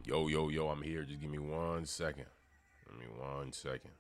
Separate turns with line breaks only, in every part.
Yo, I'm here. Just give me 1 second. Give me 1 second.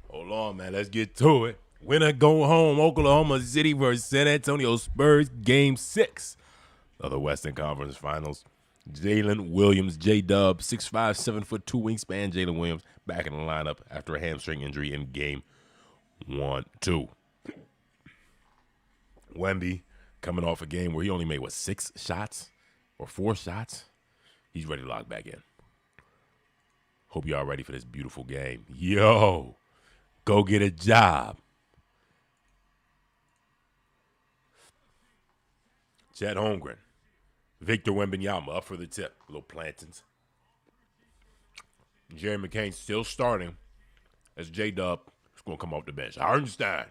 Hold on, man. Let's get to it. Winner go home. Oklahoma City versus San Antonio Spurs. Game 6 of the Western Conference Finals. Jalen Williams, J-Dub, 6'5", 7'2" wingspan. Jalen Williams back in the lineup after a hamstring injury in game 1-2. Wemby coming off a game where he only made, 6 shots or 4 shots? He's ready to lock back in. Hope y'all ready for this beautiful game. Yo, go get a job. Chet Holmgren, Victor Wembanyama up for the tip. Little plantings. Jerry McCain still starting as J-Dub is going to come off the bench. Hardenstein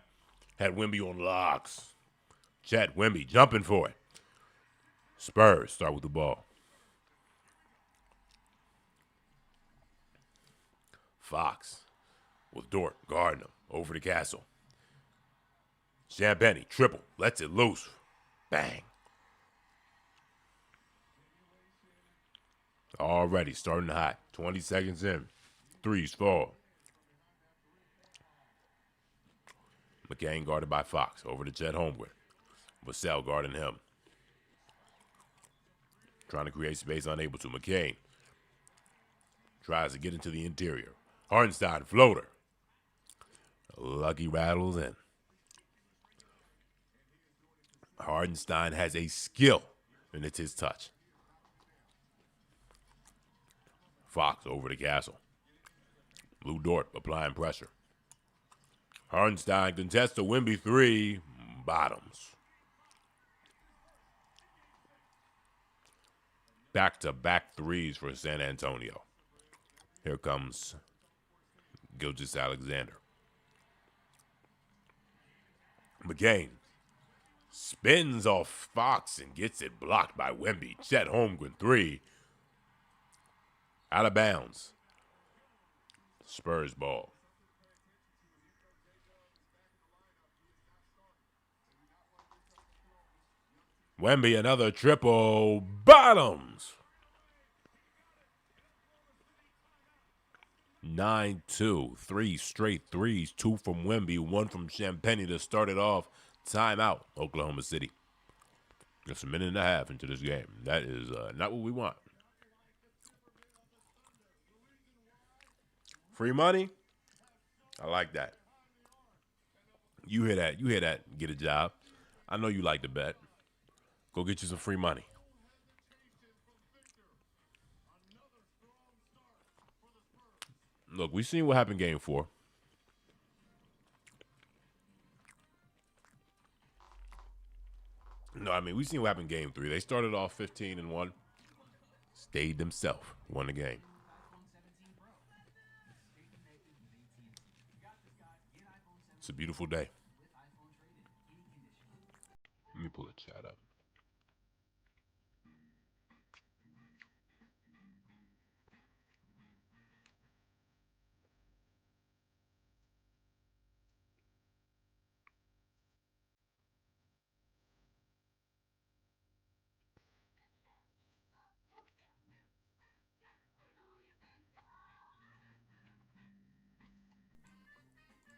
had Wemby on locks. Chet Wemby jumping for it. Spurs start with the ball. Fox with Dort guarding him over the castle. Champagnie triple, lets it loose. Bang. Already starting hot. 20 seconds in. Threes fall. McCain guarded by Fox over to Chet Holmgren. Vassell guarding him. Trying to create space, unable to. McCain tries to get into the interior. Hardenstein floater. Lucky rattles in. Hardenstein has a skill, and it's his touch. Fox over the castle. Lou Dort applying pressure. Hardenstein contests a Wemby 3. Bottoms. Back-to-back threes for San Antonio. Here comes Gilgeous-Alexander. McCain spins off Fox and gets it blocked by Wemby. Chet Holmgren 3. Out of bounds. Spurs ball. Wemby another triple. Bottoms. 9-2. 3 straight threes. 2 from Wemby. 1 from Champagnie to start it off. Timeout, Oklahoma City. Just a minute and a half into this game. That is not what we want. Free money? I like that. You hear that. Get a job. I know you like to bet. Go get you some free money. Look, we seen what happened game 4. No, I mean, we seen what happened game 3. They started off 15-1, stayed themselves, won the game. It's a beautiful day. Let me pull the chat up.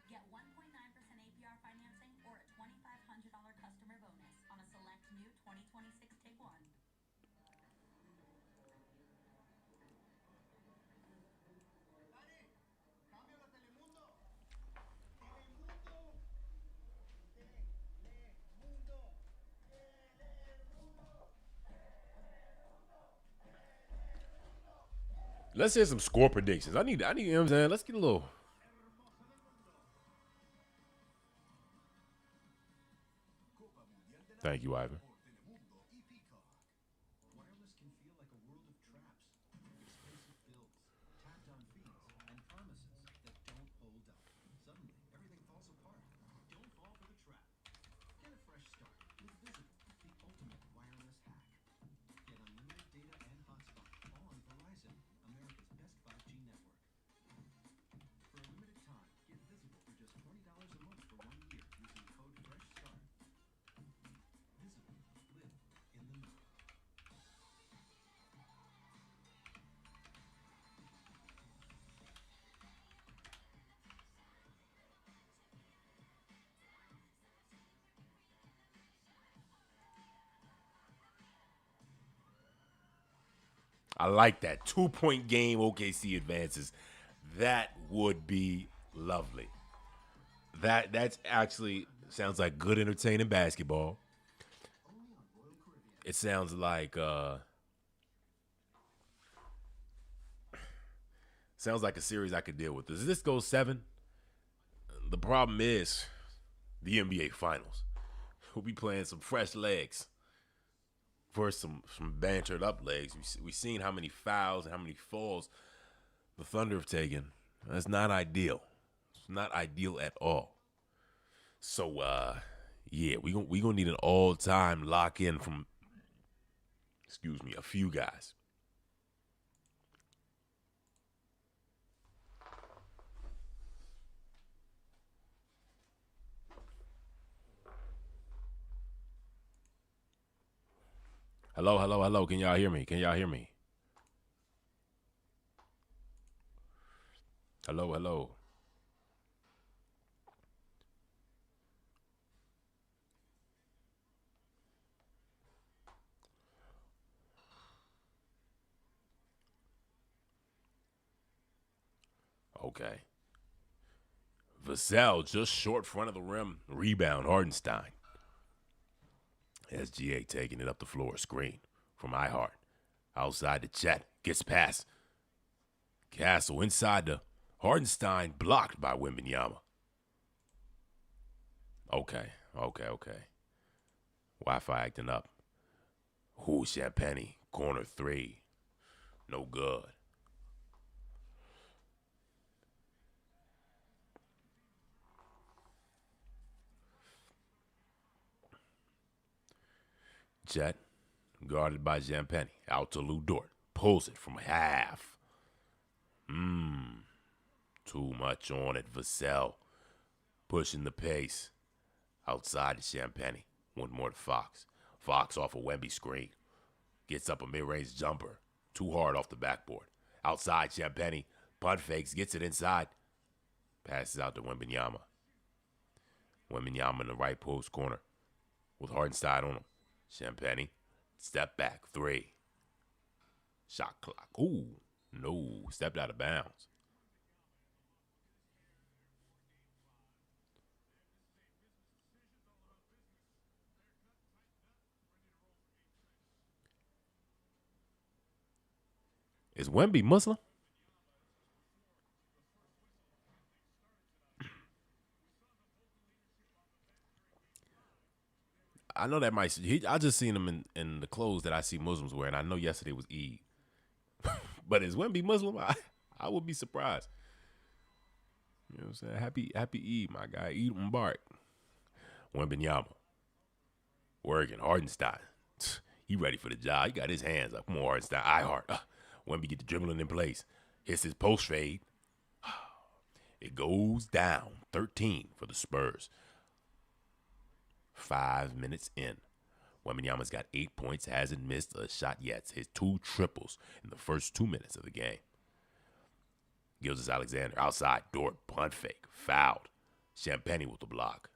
Get 1.9% APR financing or a $2,500 customer bonus on a select new 2026 Tiguan.
Let's hear some score predictions. I need, you know what I'm saying? Let's get a little. Thank you, Ivan. I like that 2-point game. OKC advances. That would be lovely. That's actually sounds like good entertaining basketball. It sounds like a series I could deal with. Does this go 7? The problem is the NBA Finals. We'll be playing some fresh legs versus some bantered up legs. We've seen how many fouls and how many falls the Thunder have taken. That's not ideal. It's not ideal at all. So yeah, we gonna need an all-time lock-in from a few guys. Hello, hello, hello. Can y'all hear me? Can y'all hear me? Hello, hello. Okay. Vassell just short front of the rim. Rebound, Hardenstein. SGA taking it up the floor. Screen from iHeart. Outside the chat. Gets past. Castle inside the Hardenstein blocked by Wembanyama. Okay. Wi-Fi acting up. Ooh, Champagne. Corner 3. No good. Jet, guarded by Champagne. Out to Lou Dort. Pulls it from half. Too much on it. Vassell pushing the pace. Outside to Champagne. One more to Fox. Fox off a Wemby screen. Gets up a mid-range jumper. Too hard off the backboard. Outside Champagne. Punt fakes. Gets it inside. Passes out to Wembanyama. Wembanyama in the right post corner. With Hardenstein on him. Champagne. Step back. 3. Shot clock. Ooh. No. Stepped out of bounds. Is Wemby Muslim? I know that might. I just seen him in the clothes that I see Muslims wearing. I know yesterday was Eid, but is Wemby Muslim? I would be surprised. You know what I'm saying? Happy Eid, my guy. Eid Mubarak. Wembenyama working. Hardenstein. He ready for the job. He got his hands up. Come on, Hardenstein. I heart. Wemby get the dribbling in place. Hits his post fade. It goes down. 13 for the Spurs. 5 minutes in. Wembenyama's got 8 points, hasn't missed a shot yet. His 2 triples in the first 2 minutes of the game. Gilgeous-Alexander outside. Dort punt fake. Fouled. Champagny with the block.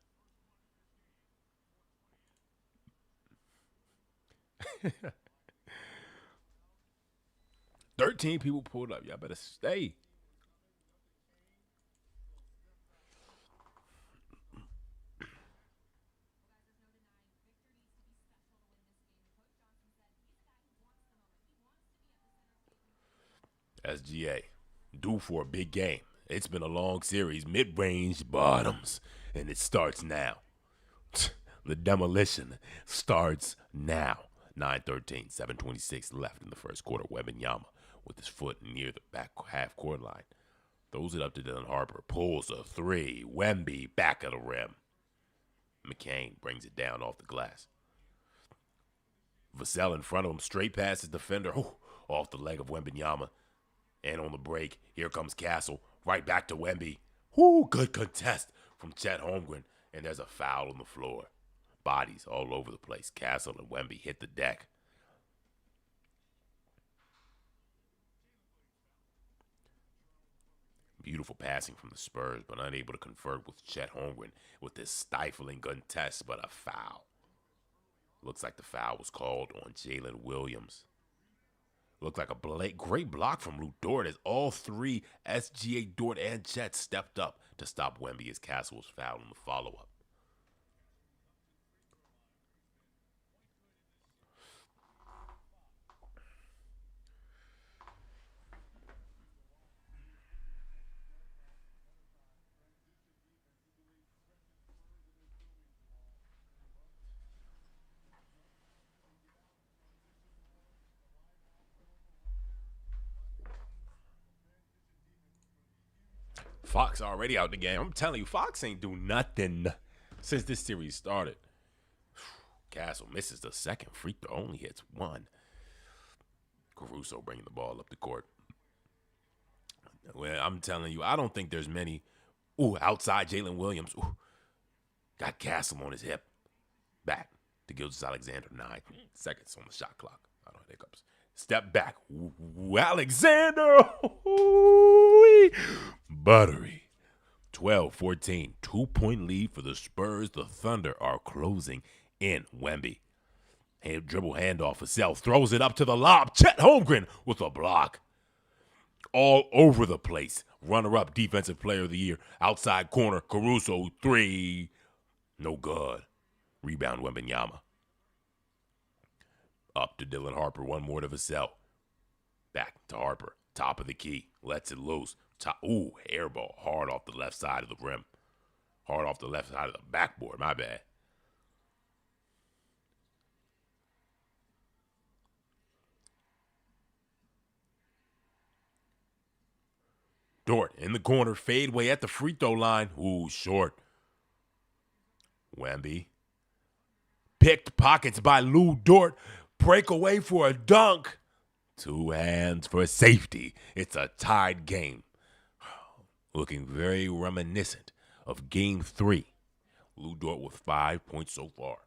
"13 people pulled up. Y'all better stay." SGA, due for a big game. It's been a long series, mid-range bottoms, and it starts now. The demolition starts now. 9:13, 7:26 left in the first quarter. Wembanyama with his foot near the back half court line. Throws it up to Dylan Harper. Pulls a 3. Wemby back of the rim. McCain brings it down off the glass. Vassell in front of him. Straight past his defender. Off the leg of Wembanyama. And on the break, here comes Castle. Right back to Wemby. Good contest from Chet Holmgren. And there's a foul on the floor. Bodies all over the place. Castle and Wemby hit the deck. Beautiful passing from the Spurs, but unable to convert with Chet Holmgren with this stifling contest, but a foul. Looks like the foul was called on Jalen Williams. Looked like a great block from Lou Dort as all 3, SGA, Dort, and Chet, stepped up to stop Wemby as Castle was fouled in the follow-up. Fox already out the game. I'm telling you, Fox ain't do nothing since this series started. Castle misses the second free throw, only hits 1. Caruso bringing the ball up the court. Well, I'm telling you, I don't think there's many. Outside Jalen Williams. Got Castle on his hip. Back to Gilgeous-Alexander. 9 seconds on the shot clock. I don't hiccups. Step back. Alexander. Buttery. 12-14. 2-point lead for the Spurs. The Thunder are closing in. Wemby. Dribble handoff. Vassell throws it up to the lob. Chet Holmgren with a block. All over the place. Runner-up defensive player of the year. Outside corner. Caruso. 3. No good. Rebound Wembanyama. Up to Dylan Harper. 1 more to Vassell. Back to Harper. Top of the key. Lets it loose. Airball. Hard off the left side of the rim. Hard off the left side of the backboard. My bad. Dort in the corner. Fadeaway at the free throw line. Short. Wemby. Picked pockets by Lou Dort. Breakaway for a dunk. 2 hands for safety. It's a tied game. Looking very reminiscent of Game 3. Lou Dort with 5 points so far.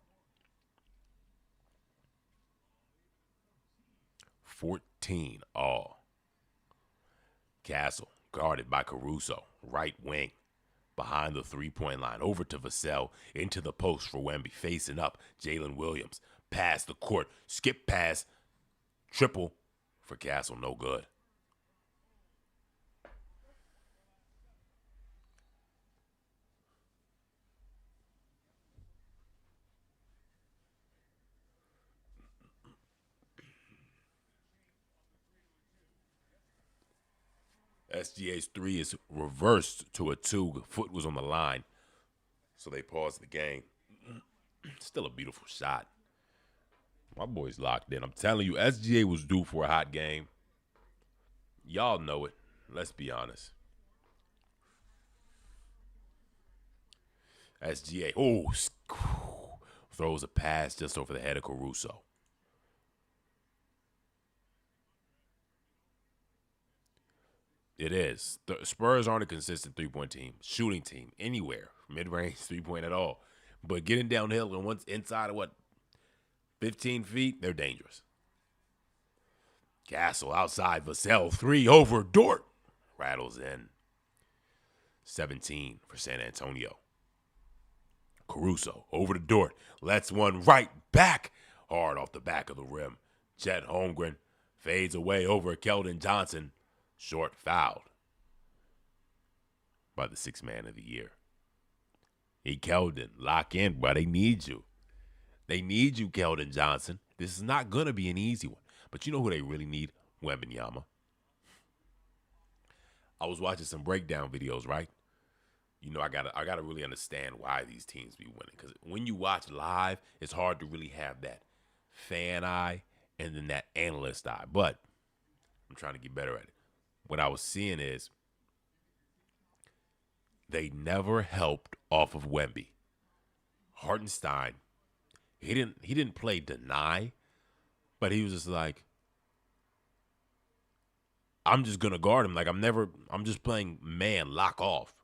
14 all. Castle guarded by Caruso. Right wing. Behind the 3-point line. Over to Vassell. Into the post for Wemby. Facing up. Jalen Williams. Pass the court. Skip pass. Triple for Castle. No good. SGA's three is reversed to a two. Foot was on the line, so they paused the game. Still a beautiful shot. My boy's locked in. I'm telling you, SGA was due for a hot game. Y'all know it. Let's be honest. SGA, throws a pass just over the head of Caruso. It is. The Spurs aren't a consistent three-point team, shooting team, anywhere, mid-range three-point at all. But getting downhill and once inside of 15 feet, they're dangerous. Castle outside Vassell, 3 over Dort. Rattles in. 17 for San Antonio. Caruso over to Dort. Lets one right back. Hard off the back of the rim. Chet Holmgren fades away over Keldon Johnson. Short fouled by the sixth man of the year. Hey, Keldon, lock in, bro. They need you. They need you, Keldon Johnson. This is not going to be an easy one. But you know who they really need? Wembanyama. I was watching some breakdown videos, right? You know, I gotta really understand why these teams be winning. Because when you watch live, it's hard to really have that fan eye and then that analyst eye. But I'm trying to get better at it. What I was seeing is they never helped off of Wemby. Hartenstein, he didn't play deny, but he was just like, I'm just gonna guard him. Like I'm just playing man lock off.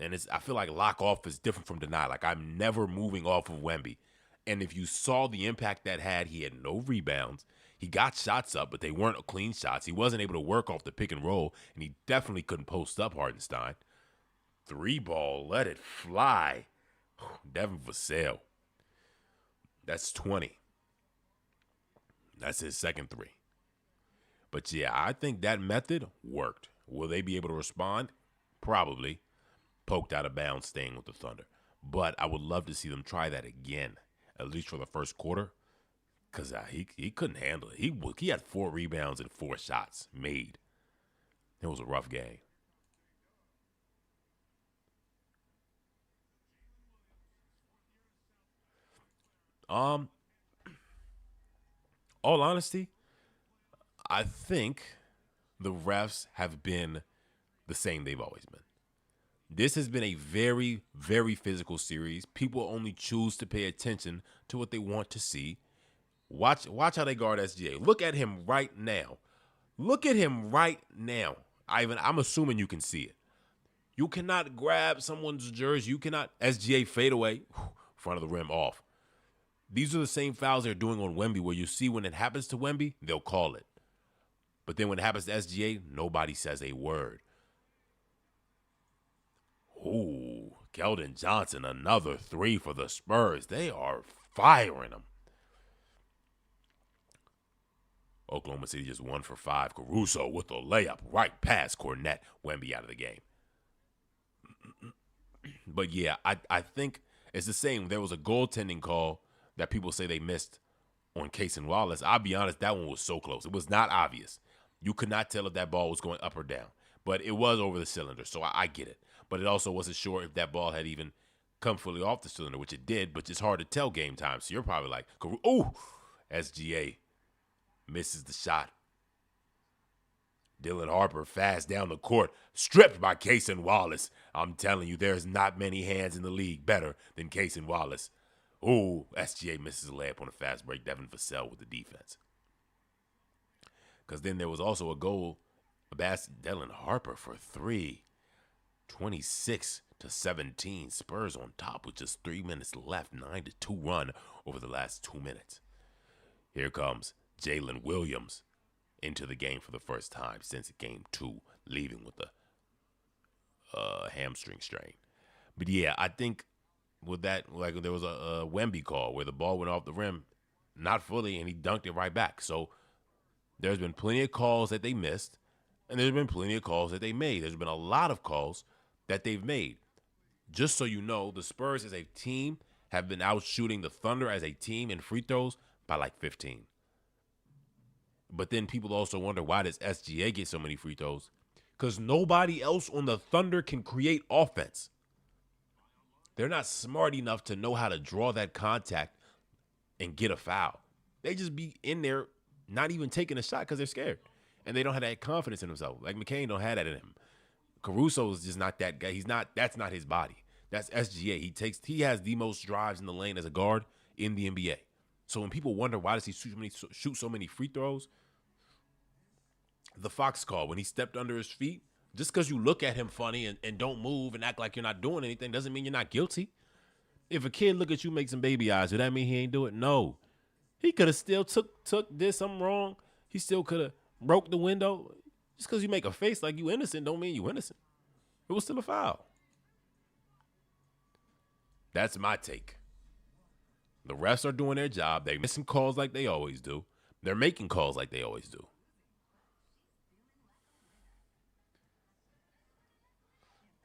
And I feel like lock off is different from deny. Like I'm never moving off of Wemby. And if you saw the impact that had, he had no rebounds. He got shots up, but they weren't clean shots. He wasn't able to work off the pick and roll, and he definitely couldn't post up Hartenstein. 3-ball, let it fly. Devin Vassell. That's 20. That's his second 3. But yeah, I think that method worked. Will they be able to respond? Probably. Poked out of bounds staying with the Thunder. But I would love to see them try that again, at least for the first quarter. Because he couldn't handle it. He had 4 rebounds and 4 shots made. It was a rough game. All honesty, I think the refs have been the same they've always been. This has been a very, very physical series. People only choose to pay attention to what they want to see. Watch how they guard SGA. Look at him right now. Look at him right now. Ivan, I'm assuming you can see it. You cannot grab someone's jersey. You cannot SGA fade away, front of the rim off. These are the same fouls they're doing on Wemby where you see when it happens to Wemby, they'll call it. But then when it happens to SGA, nobody says a word. Ooh, Keldon Johnson, another 3 for the Spurs. They are firing him. Oklahoma City just 1 for 5. Caruso with a layup right past Cornette. Wemby out of the game. But yeah, I think it's the same. There was a goaltending call that people say they missed on Case and Wallace. I'll be honest, that one was so close. It was not obvious. You could not tell if that ball was going up or down. But it was over the cylinder, so I get it. But it also wasn't sure if that ball had even come fully off the cylinder, which it did, but it's hard to tell game time. So you're probably like, ooh, SGA misses the shot. Dylan Harper fast down the court, stripped by Case and Wallace. I'm telling you, there's not many hands in the league better than Case and Wallace. Ooh, SGA misses a layup on a fast break. Devin Vassell with the defense. Because then there was also a goal. Dylan Harper for 3. 26-17. Spurs on top with just 3 minutes left. 9-2 run over the last 2 minutes. Here comes Jalen Williams into the game for the first time since game 2, leaving with a hamstring strain. But yeah, I think with that, like there was a Wemby call where the ball went off the rim, not fully, and he dunked it right back. So there's been plenty of calls that they missed, and there's been plenty of calls that they made. There's been a lot of calls that they've made. Just so you know, the Spurs as a team have been out shooting the Thunder as a team in free throws by like 15. But then people also wonder, why does SGA get so many free throws? because nobody else on the Thunder can create offense. They're not smart enough to know how to draw that contact and get a foul. They just be in there not even taking a shot because they're scared. And they don't have that confidence in themselves. Like McCain don't have that in him. Caruso is just not that guy. That's not his body. That's SGA. He has the most drives in the lane as a guard in the NBA. So when people wonder why does he shoot so many free throws, the Fox call, when he stepped under his feet, just because you look at him funny and don't move and act like you're not doing anything doesn't mean you're not guilty. If a kid look at you, make some baby eyes, does that mean he ain't do it? No. He could have still did something wrong. He still could have broke the window. Just because you make a face like you innocent don't mean you innocent. It was still a foul. That's my take. The refs are doing their job. They're missing calls like they always do. They're making calls like they always do.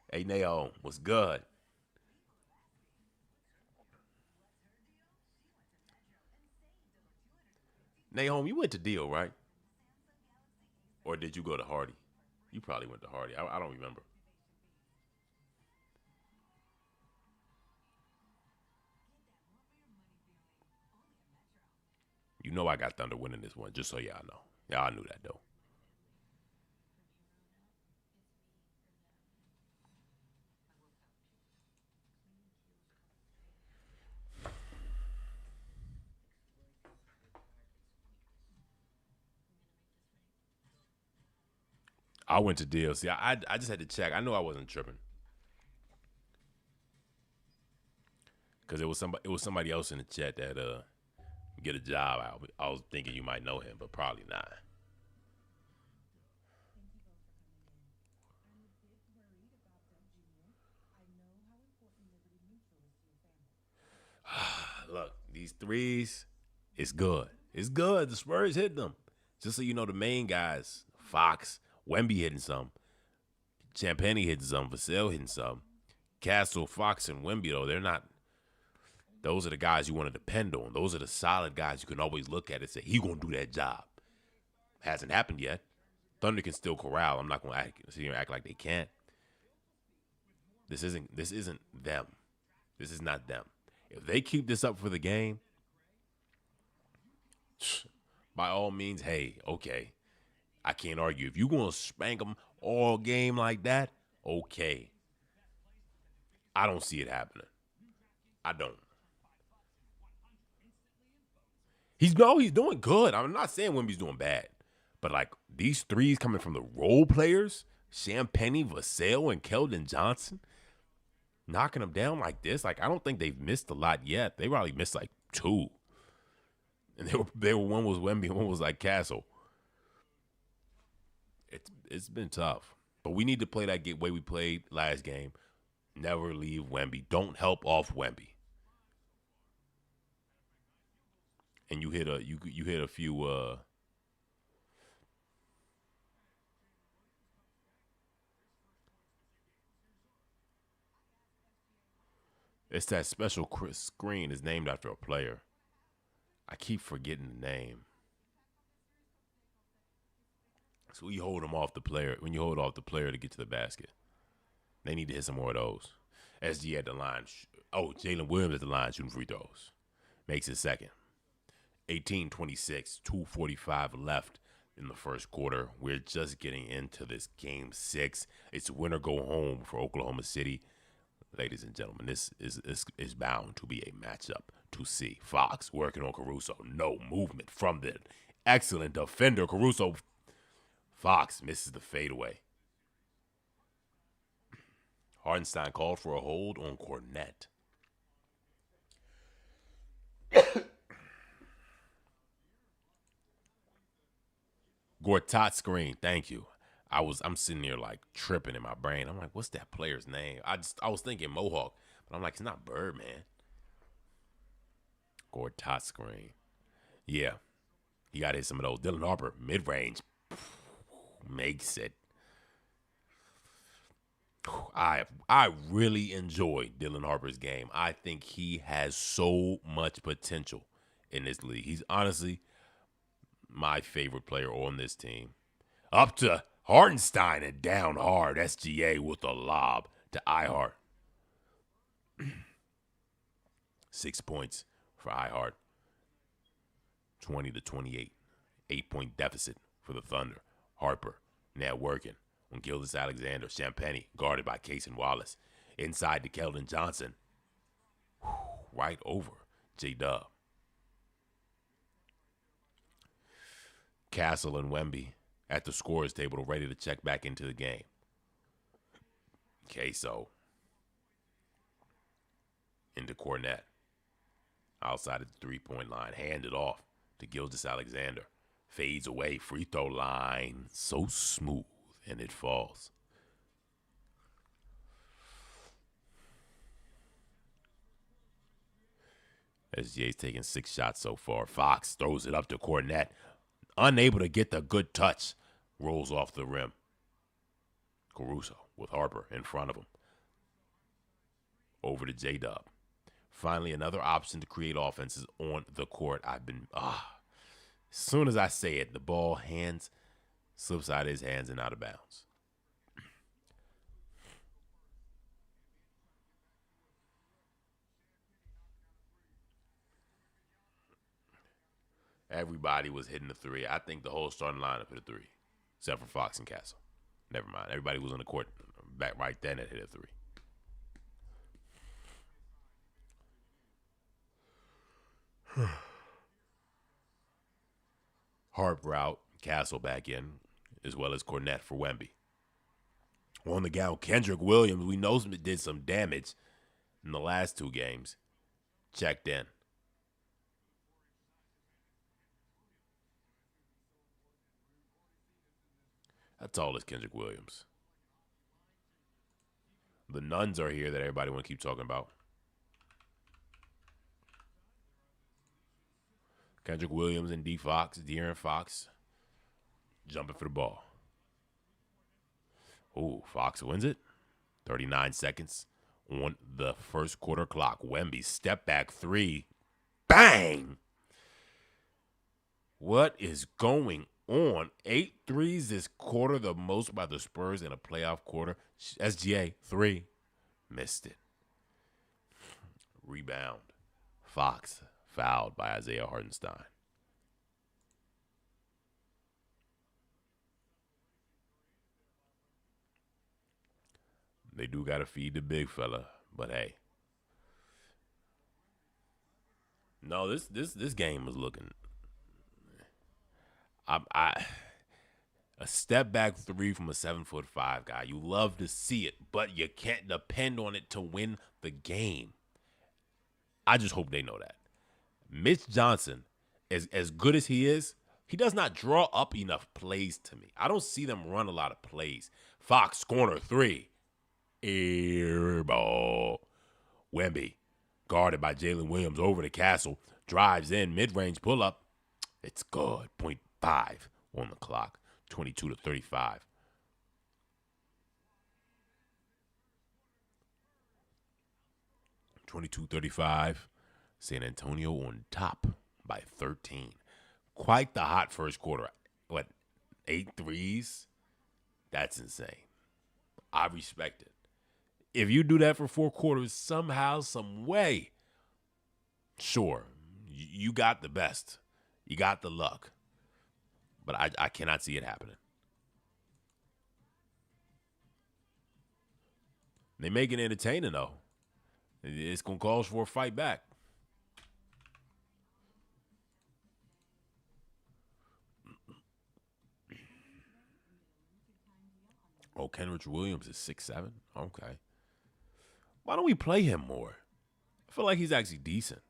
Hey, Naomi, what's good? Naomi, you went to Deal, right? Or did you go to Hardy? You probably went to Hardy. I don't remember. You know I got Thunder winning this one, just so y'all know. Y'all knew that, though. I went to Deal. See, I just had to check. I know I wasn't tripping because it was somebody else in the chat that get a job. I was thinking you might know him, but probably not. Look, these threes, it's good. It's good. The Spurs hit them. Just so you know, the main guys, Fox, Wemby hitting some, Champagny hitting some, Vassell hitting some. Castle, Fox, and Wemby, though, they're not. Those are the guys you want to depend on. Those are the solid guys you can always look at and say, he going to do that job. Hasn't happened yet. Thunder can still corral. I'm not going to sit here and act like they can't. This isn't them. This is not them. If they keep this up for the game, by all means, hey, okay. I can't argue. If you're going to spank them all game like that, okay. I don't see it happening. I don't. He's doing good. I'm not saying Wemby's doing bad. But like these threes coming from the role players, Champagny, Vassell, and Keldon Johnson, knocking them down like this, like I don't think they've missed a lot yet. They probably missed like two. And they were one was Wemby and one was like Castle. It's been tough. But we need to play that way we played last game. Never leave Wemby. Don't help off Wemby. And you hit a few it's that special screen is named after a player. I keep forgetting the name. So you hold them off the player when you hold off the player to get to the basket. They need to hit some more of those. SG at the line. Oh, Jalen Williams at the line shooting free throws. Makes it second. 18-26, 2:45 left in the first quarter. We're just getting into this game 6. It's win or go home for Oklahoma City. Ladies and gentlemen, this is bound to be a matchup to see. Fox working on Caruso. No movement from the excellent defender, Caruso. Fox misses the fadeaway. Hardenstein called for a hold on Cornette. Gortat screen, thank you. I'm sitting there like tripping in my brain. I'm like, what's that player's name? I was thinking Mohawk, but I'm like, it's not Birdman. Gortat screen. Yeah. He got to hit some of those. Dylan Harper, mid-range. Makes it. I really enjoy Dylan Harper's game. I think he has so much potential in this league. He's honestly my favorite player on this team. Up to Hartenstein and down hard. SGA with a lob to iHeart. 6 points for iHeart. 20-28. 8-point deficit for the Thunder. Harper now working on Gildas Alexander. Champagnie guarded by Case and Wallace. Inside to Keldon Johnson. Right over J-Dub. Castle and Wemby at the scorer's table ready to check back into the game. Queso into Cornette. Outside of the three-point line. Handed off to Gildas Alexander. Fades away. Free throw line. So smooth. And it falls. SGA's taken 6 shots so far. Fox throws it up to Cornette. Unable to get the good touch. Rolls off the rim. Caruso with Harper in front of him. Over to J-Dub. Finally, another option to create offenses on the court. As soon as I say it, the ball slips out of his hands and out of bounds. Everybody was hitting the three. I think the whole starting lineup hit a three, except for Fox and Castle. Never mind. Everybody was on the court back right then that hit a three. Harper out, Castle back in, as well as Cornette for Wemby. On the ground, Kendrick Williams, we know did some damage in the last 2 games. Checked in. How tall is Kendrick Williams? The nuns are here that everybody want to keep talking about. Kendrick Williams and De'Aaron Fox, jumping for the ball. Ooh, Fox wins it. 39 seconds on the first quarter clock. Wemby, step back 3. Bang! What is going on? 8 threes this quarter, the most by the Spurs in a playoff quarter. SGA, 3. Missed it. Rebound. Fox fouled by Isaiah Hartenstein. They do got to feed the big fella, but hey. No, this game was looking. A step back 3 from a 7'5" guy. You love to see it, but you can't depend on it to win the game. I just hope they know that. Mitch Johnson, as good as he is, he does not draw up enough plays to me. I don't see them run a lot of plays. Fox, corner 3. Air ball. Wemby, guarded by Jalen Williams, over to Castle. Drives in, mid-range pull-up. It's good. 0.5 on the clock. 22-35. San Antonio on top by 13. Quite the hot first quarter. 8 threes? That's insane. I respect it. If you do that for 4 quarters, somehow, some way, sure, you got the best. You got the luck. But I cannot see it happening. They make it entertaining, though. It's going to cause for a fight back. Oh, Kenrich Williams is 6'7"? Okay. Why don't we play him more? I feel like he's actually decent.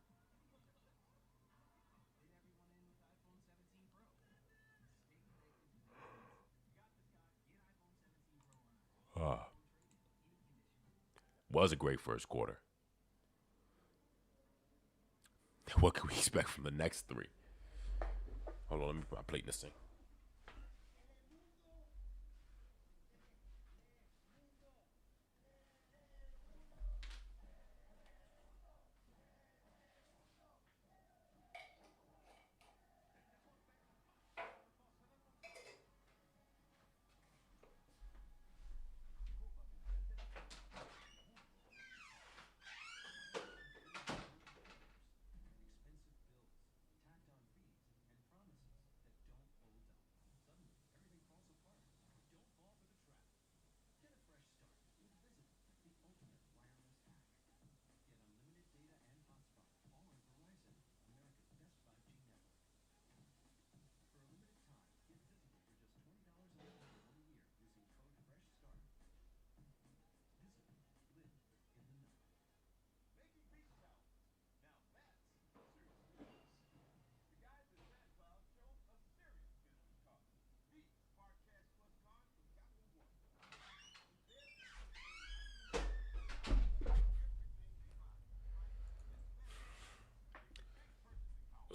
Was a great first quarter. What can we expect from the next 3? Hold on, let me put my plate in this thing.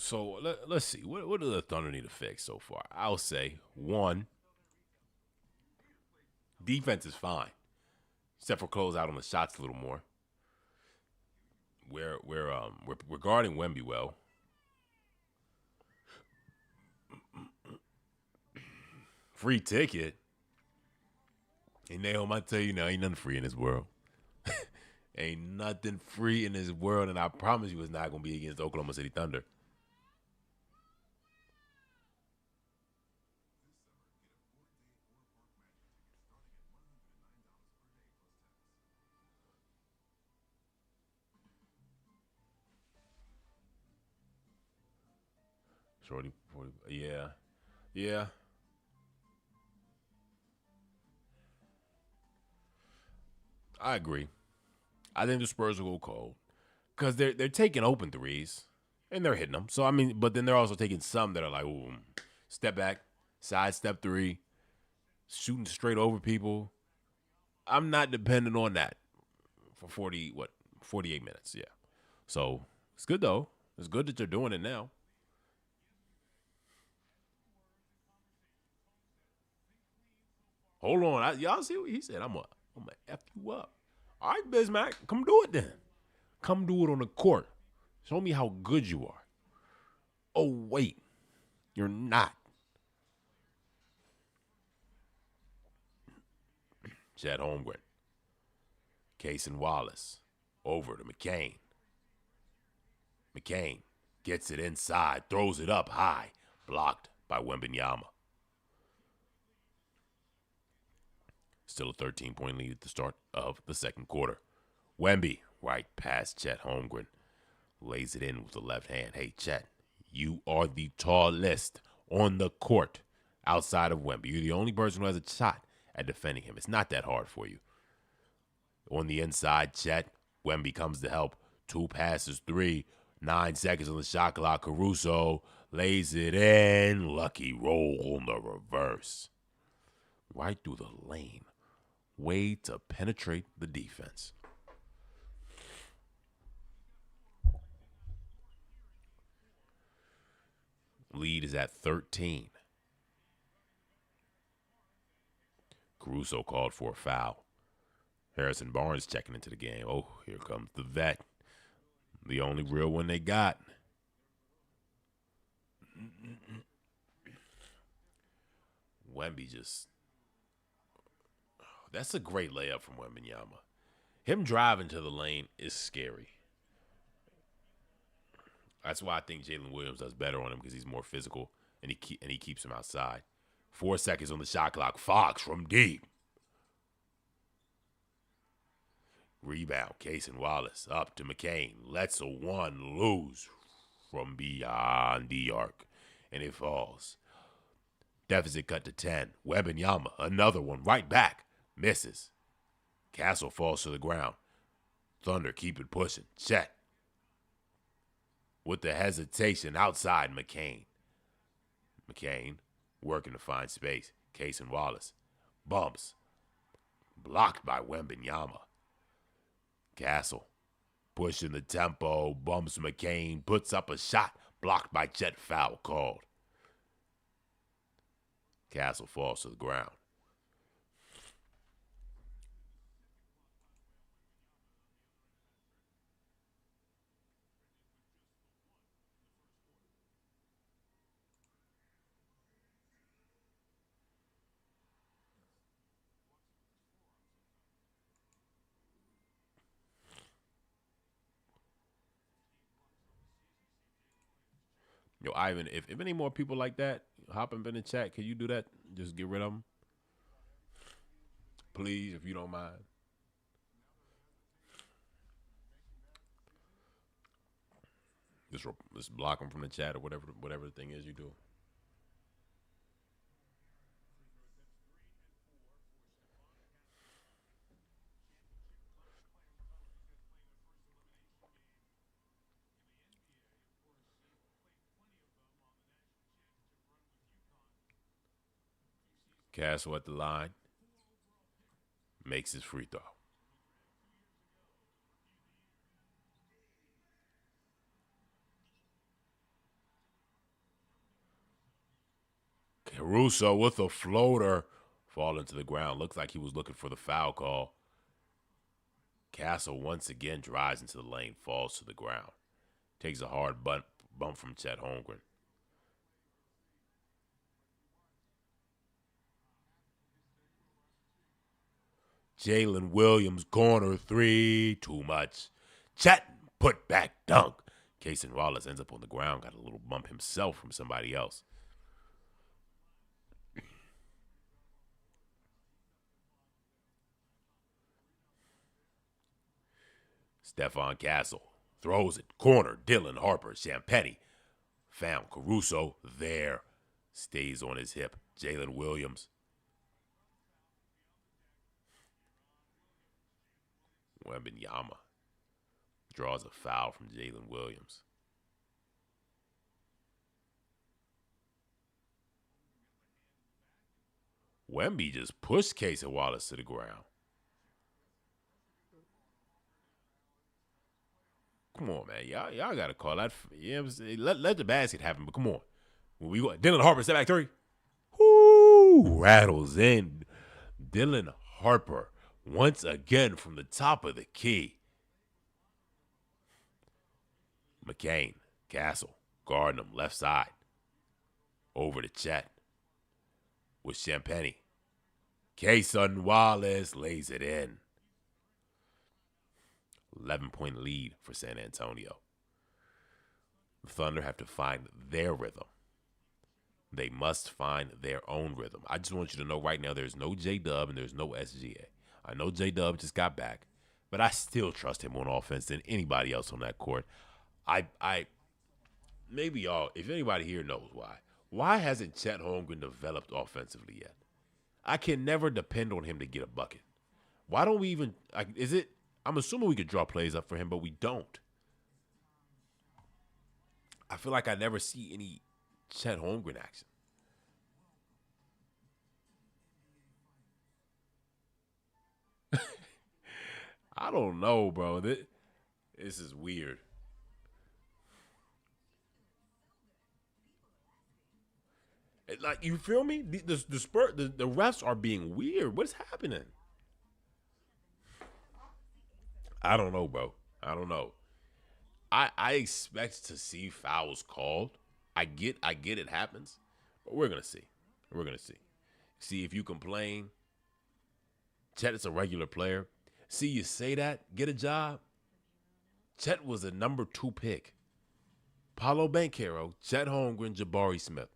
So let's see. What do the Thunder need to fix so far? I'll say one, defense is fine, except for close out on the shots a little more. We're guarding Wemby well. Free ticket. Hey, Naomi, I tell you now, ain't nothing free in this world. Ain't nothing free in this world, and I promise you it's not going to be against the Oklahoma City Thunder. Shorty, 40, yeah. Yeah. I agree. I think the Spurs will go cold because they're taking open threes and they're hitting them. So I mean, but then they're also taking some that are like, ooh, step back, side step three, shooting straight over people. I'm not dependent on that for 48 minutes. Yeah. So it's good though. It's good that you're doing it now. Hold on, y'all see what he said? I'm gonna f you up. All right, Bismack, come do it then. Come do it on the court. Show me how good you are. Oh wait, you're not. Chet Holmgren, Cason Wallace, over to McCain. McCain gets it inside, throws it up high, blocked by Wembenyama. Still a 13-point lead at the start of the second quarter. Wemby, right past Chet Holmgren, lays it in with the left hand. Hey, Chet, you are the tallest on the court outside of Wemby. You're the only person who has a shot at defending him. It's not that hard for you. On the inside, Chet, Wemby comes to help. 2 passes, 3, 9 seconds on the shot clock. Caruso lays it in. Lucky roll on the reverse. Right through the lane. Way to penetrate the defense. Lead is at 13. Caruso called for a foul. Harrison Barnes checking into the game. Oh, here comes the vet. The only real one they got. Wemby just... That's a great layup from Wembenyama. Him driving to the lane is scary. That's why I think Jalen Williams does better on him because he's more physical and he keeps him outside. 4 seconds on the shot clock. Fox from deep. Rebound. Cason Wallace up to McCain. Lets a one loose from beyond the arc. And it falls. Deficit cut to 10. Wembenyama. Another one right back. Misses. Castle falls to the ground. Thunder keep it pushing. Chet. With the hesitation outside McCain. McCain working to find space. Cason Wallace. Bumps. Blocked by Wembenyama. Castle pushing the tempo. Bumps McCain. Puts up a shot. Blocked by Chet. Foul called. Castle falls to the ground. Yo, Ivan, if any more people like that hop up in the chat, can you do that? Just get rid of them. Please, if you don't mind. Just block them from the chat or whatever the thing is you do. Castle at the line. Makes his free throw. Caruso with a floater. Falling to the ground. Looks like he was looking for the foul call. Castle once again drives into the lane, falls to the ground. Takes a hard bump from Chet Holmgren. Jalen Williams, corner three. Too much. Chet, put back dunk. Cason Wallace ends up on the ground. Got a little bump himself from somebody else. Stephon Castle throws it. Corner. Dylan Harper. Champagnie found Caruso there. Stays on his hip. Jalen Williams. Wembanyama draws a foul from Jalen Williams. Wemby just pushed Casey Wallace to the ground. Come on, man. Y'all got to call that. You know what I'm saying? Let the basket happen, but come on. When we go, Dylan Harper, step back three. Whoo, rattles in. Dylan Harper once again from the top of the key. McCain, Castle, guarding him left side. Over to Chet with Champagnie. Cason Wallace lays it in. 11-point lead for San Antonio. The Thunder have to find their rhythm. They must find their own rhythm. I just want you to know right now there's no J-Dub and there's no SGA. I know J-Dub just got back, but I still trust him on offense than anybody else on that court. I maybe y'all, if anybody here knows why. Why hasn't Chet Holmgren developed offensively yet? I can never depend on him to get a bucket. Why don't we even, I'm assuming we could draw plays up for him, but we don't. I feel like I never see any Chet Holmgren action. I don't know, bro. This is weird. Like, you feel me? The refs are being weird. What's happening? I don't know, bro. I don't know. I expect to see fouls called. I get it happens, but we're gonna see. We're gonna see. See if you complain. Chet is a regular player. See, you say that, get a job. Chet was a number 2 pick. Paolo Banchero, Chet Holmgren, Jabari Smith.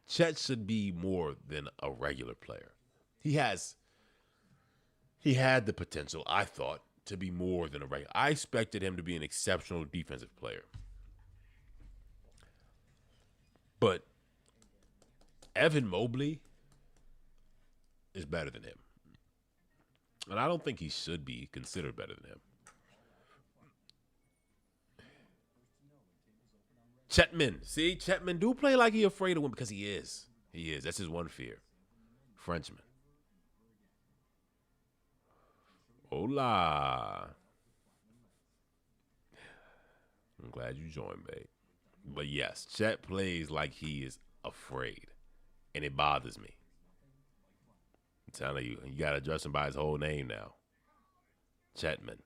Chet should be more than a regular player. He had the potential, I thought, to be more than a regular. I expected him to be an exceptional defensive player. But Evan Mobley is better than him. And I don't think he should be considered better than him. Chetman. See, Chetman do play like he afraid to win because he is. He is. That's his one fear. Frenchman. Hola. I'm glad you joined, babe. But yes, Chet plays like he is afraid. And it bothers me. I'm telling you, you got to address him by his whole name now. Chetman.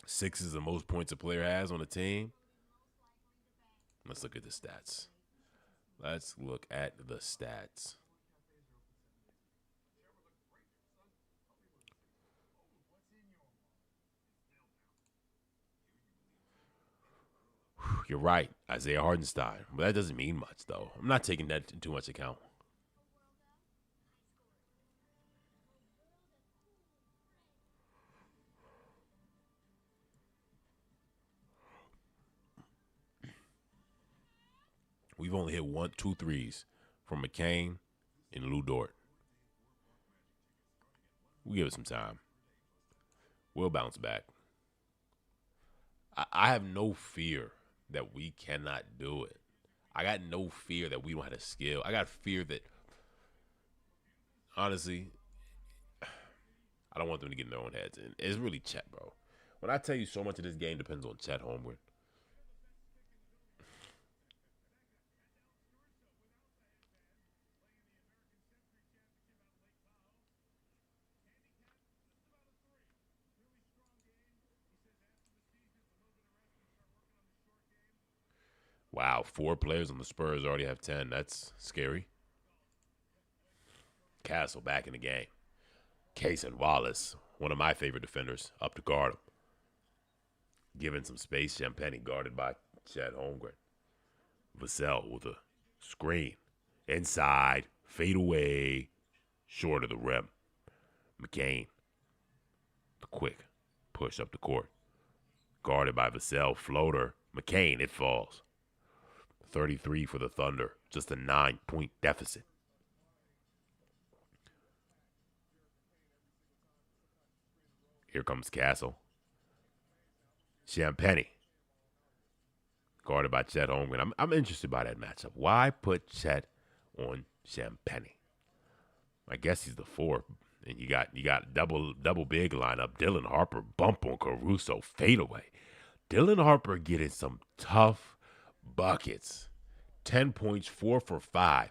Six is the most points a player has on a team. Let's look at the stats. Let's look at the stats. You're right, Isaiah Hardenstein. But that doesn't mean much, though. I'm not taking that into much account. We've only hit 1, 2 threes from McCain and Lou Dort. We give it some time. We'll bounce back. I have no fear that we cannot do it. I got no fear that we don't have the skill. I got fear that, honestly, I don't want them to get in their own heads. And it's really Chet, bro. When I tell you so much of this game depends on Chet Holmgren. Wow, 4 players on the Spurs already have 10. That's scary. Castle back in the game. Case and Wallace, one of my favorite defenders, up to guard him. Giving some space. Champagny guarded by Chet Holmgren. Vassell with a screen. Inside. Fade away. Short of the rim. McCain. The quick push up the court. Guarded by Vassell. Floater. McCain. It falls. 33 for the Thunder. Just a 9-point deficit. Here comes Castle. Champagny. Guarded by Chet Holmgren. I'm interested by that matchup. Why put Chet on Champagny? I guess he's the 4. And you got double big lineup. Dylan Harper bump on Caruso. Fadeaway. Dylan Harper getting some tough buckets. 10 points, 4 for 5.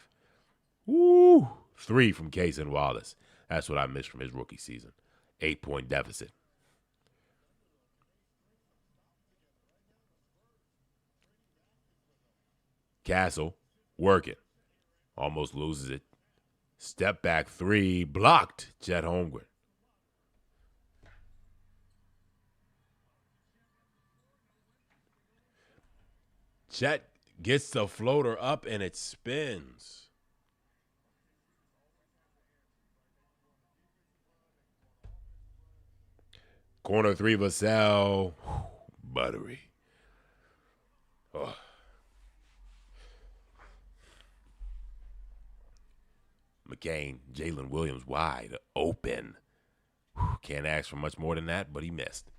Woo! 3 from Case and Wallace. That's what I missed from his rookie season. 8-point deficit. Castle, working. Almost loses it. Step back 3, blocked. Chet Holmgren. Chet gets the floater up and it spins. Corner 3, Vassell. Buttery. Oh. McCain, Jalen Williams wide open. Can't ask for much more than that, but he missed.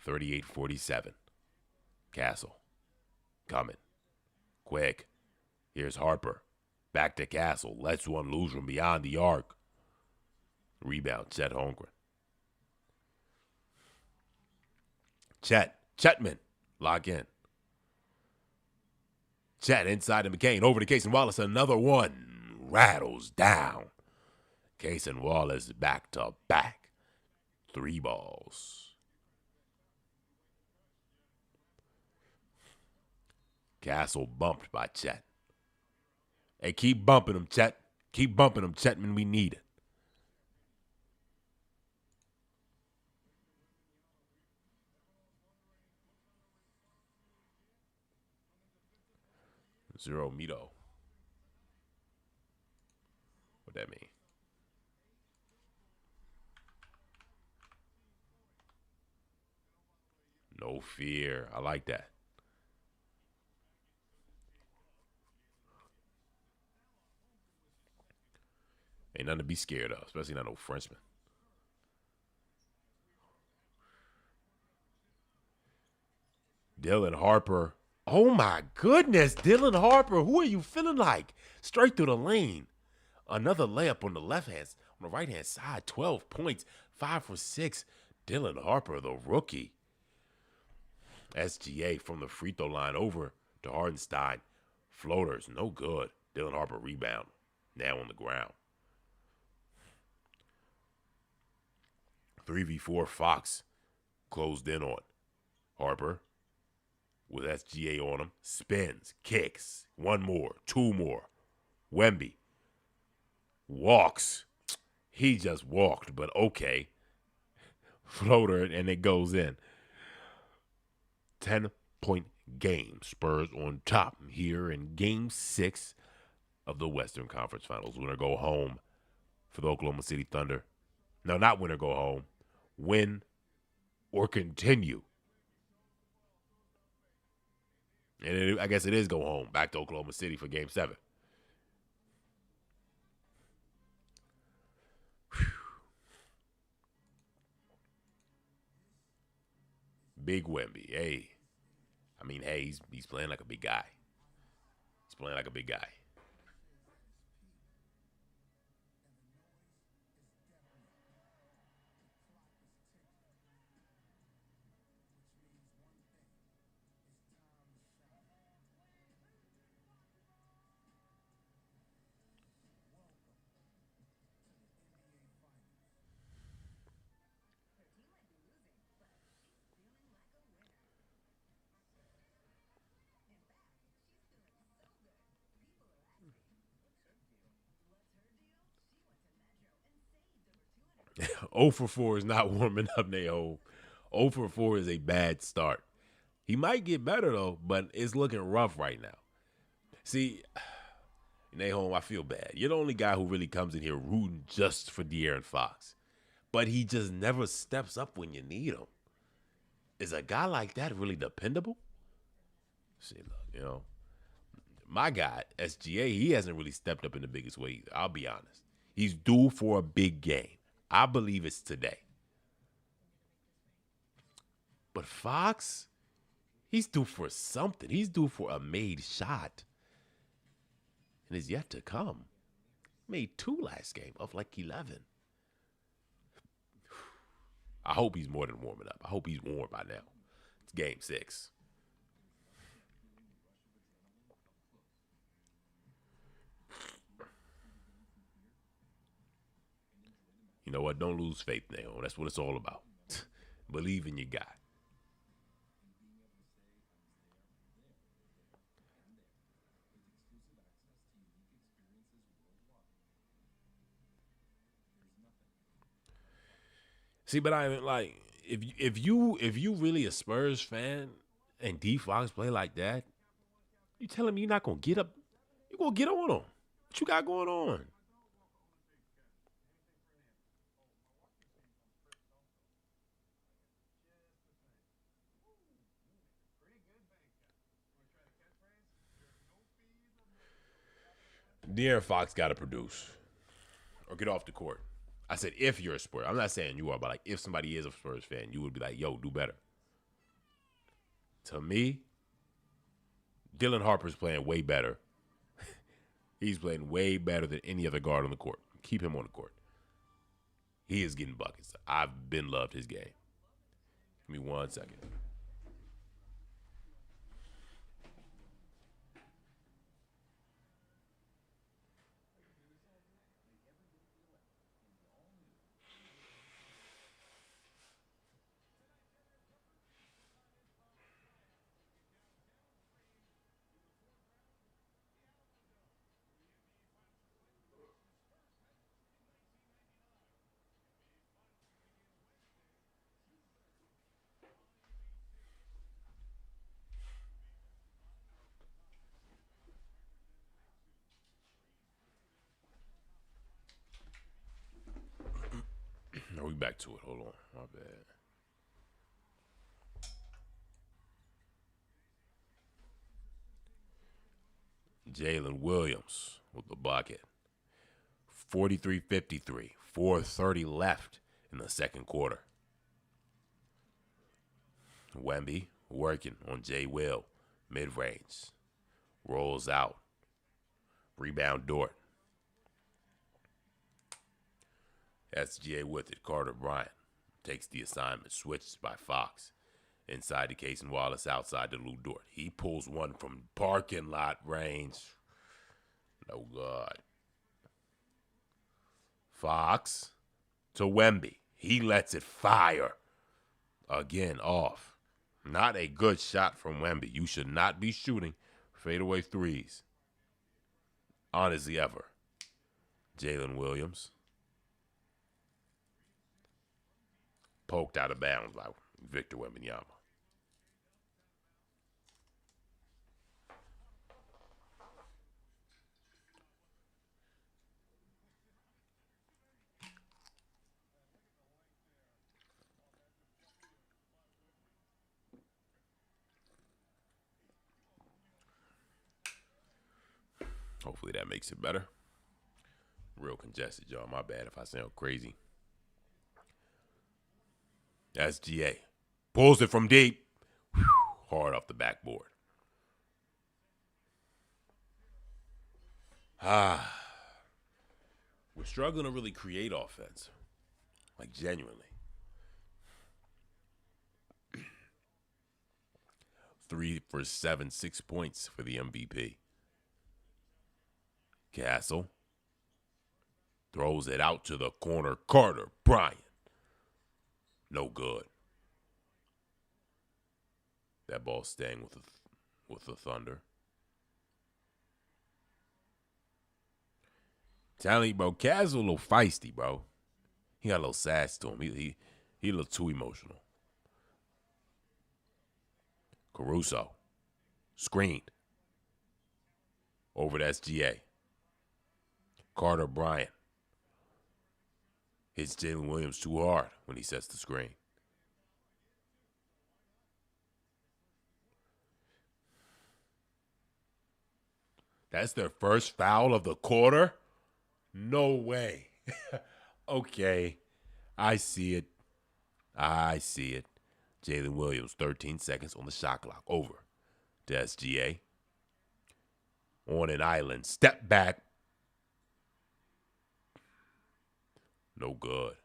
38-47. Castle. Coming. Quick. Here's Harper. Back to Castle. Lets one loose from beyond the arc. Rebound, Chet Holmgren. Chetman. Lock in. Chet inside to McCain. Over to Case and Wallace. Another one. Rattles down. Case and Wallace back to back. 3 balls. Castle bumped by Chet. Hey, keep bumping him, Chet. Keep bumping him, Chetman. We need it. Zero Mito. What that mean? No fear. I like that. Ain't nothing to be scared of, especially not no Frenchman. Dylan Harper. Oh my goodness, Dylan Harper. Who are you feeling like? Straight through the lane. Another layup on the on the right hand side. 12 points, 5 for 6. Dylan Harper, the rookie. SGA from the free throw line over to Hardenstein. Floaters, no good. Dylan Harper rebound. Now on the ground. 3v4 Fox closed in on Harper with SGA on him. Spins, kicks. 1 more, 2 more. Wemby walks. He just walked, but okay. Floater, and it goes in. 10-point game. Spurs on top here in Game 6 of the Western Conference Finals. Winner go home for the Oklahoma City Thunder. No, not winner go home. Win or continue. And I guess it is go home. Back to Oklahoma City for Game 7. Whew. Big Wemby. Hey. He's playing like a big guy. He's playing like a big guy. 0 for 4 is not warming up Naho. 0 for 4 is a bad start. He might get better, though, but it's looking rough right now. See, Nahom, I feel bad. You're the only guy who really comes in here rooting just for De'Aaron Fox. But he just never steps up when you need him. Is a guy like that really dependable? See, look, my guy, SGA, he hasn't really stepped up in the biggest way either. I'll be honest. He's due for a big game. I believe it's today. But Fox, he's due for something. He's due for a made shot. And is yet to come. Made 2 last game of like 11. I hope he's more than warming up. I hope he's warm by now. It's game 6. You know what? Don't lose faith, Naho. That's what it's all about. Believe in your guy. See, but I mean, like, if you really a Spurs fan and D Fox play like that, you telling me you're not gonna get up? You gonna get on him? What you got going on? De'Aaron Fox got to produce or get off the court. I said if you're a Spurs. I'm not saying you are, but like if somebody is a Spurs fan, you would be like, yo, do better. To me, Dylan Harper's playing way better. He's playing way better than any other guard on the court. Keep him on the court. He is getting buckets. I've been loved his game. Give me 1 second. Are we back to it? Hold on. My bad. Jalen Williams with the bucket. 43-53. 4:30 left in the second quarter. Wemby working on Jay Will. Mid-range. Rolls out. Rebound Dort. SGA with it. Carter Bryant takes the assignment. Switched by Fox. Inside to Casey Wallace. Outside to Lou Dort. He pulls one from parking lot range. No good. Fox to Wemby. He lets it fire. Again, off. Not a good shot from Wemby. You should not be shooting fadeaway threes. Honestly, ever. Jalen Williams. Poked out of bounds by Victor Wembanyama. Hopefully that makes it better. Real congested, y'all. My bad if I sound crazy. SGA pulls it from deep. Whew, hard off the backboard. We're struggling to really create offense. Like, genuinely. 3 for 7, 6 points for the MVP. Castle throws it out to the corner. Carter Bryant. No good. That ball staying with the Thunder. Telling you, bro, Castle a little feisty, bro. He got a little sass to him. He a little too emotional. Caruso. Screened. Over to SGA. Carter Bryant. Hits Jalen Williams too hard when he sets the screen. That's their first foul of the quarter? No way. Okay. I see it. Jalen Williams, 13 seconds on the shot clock. Over to SGA. On an island. Step back. No good.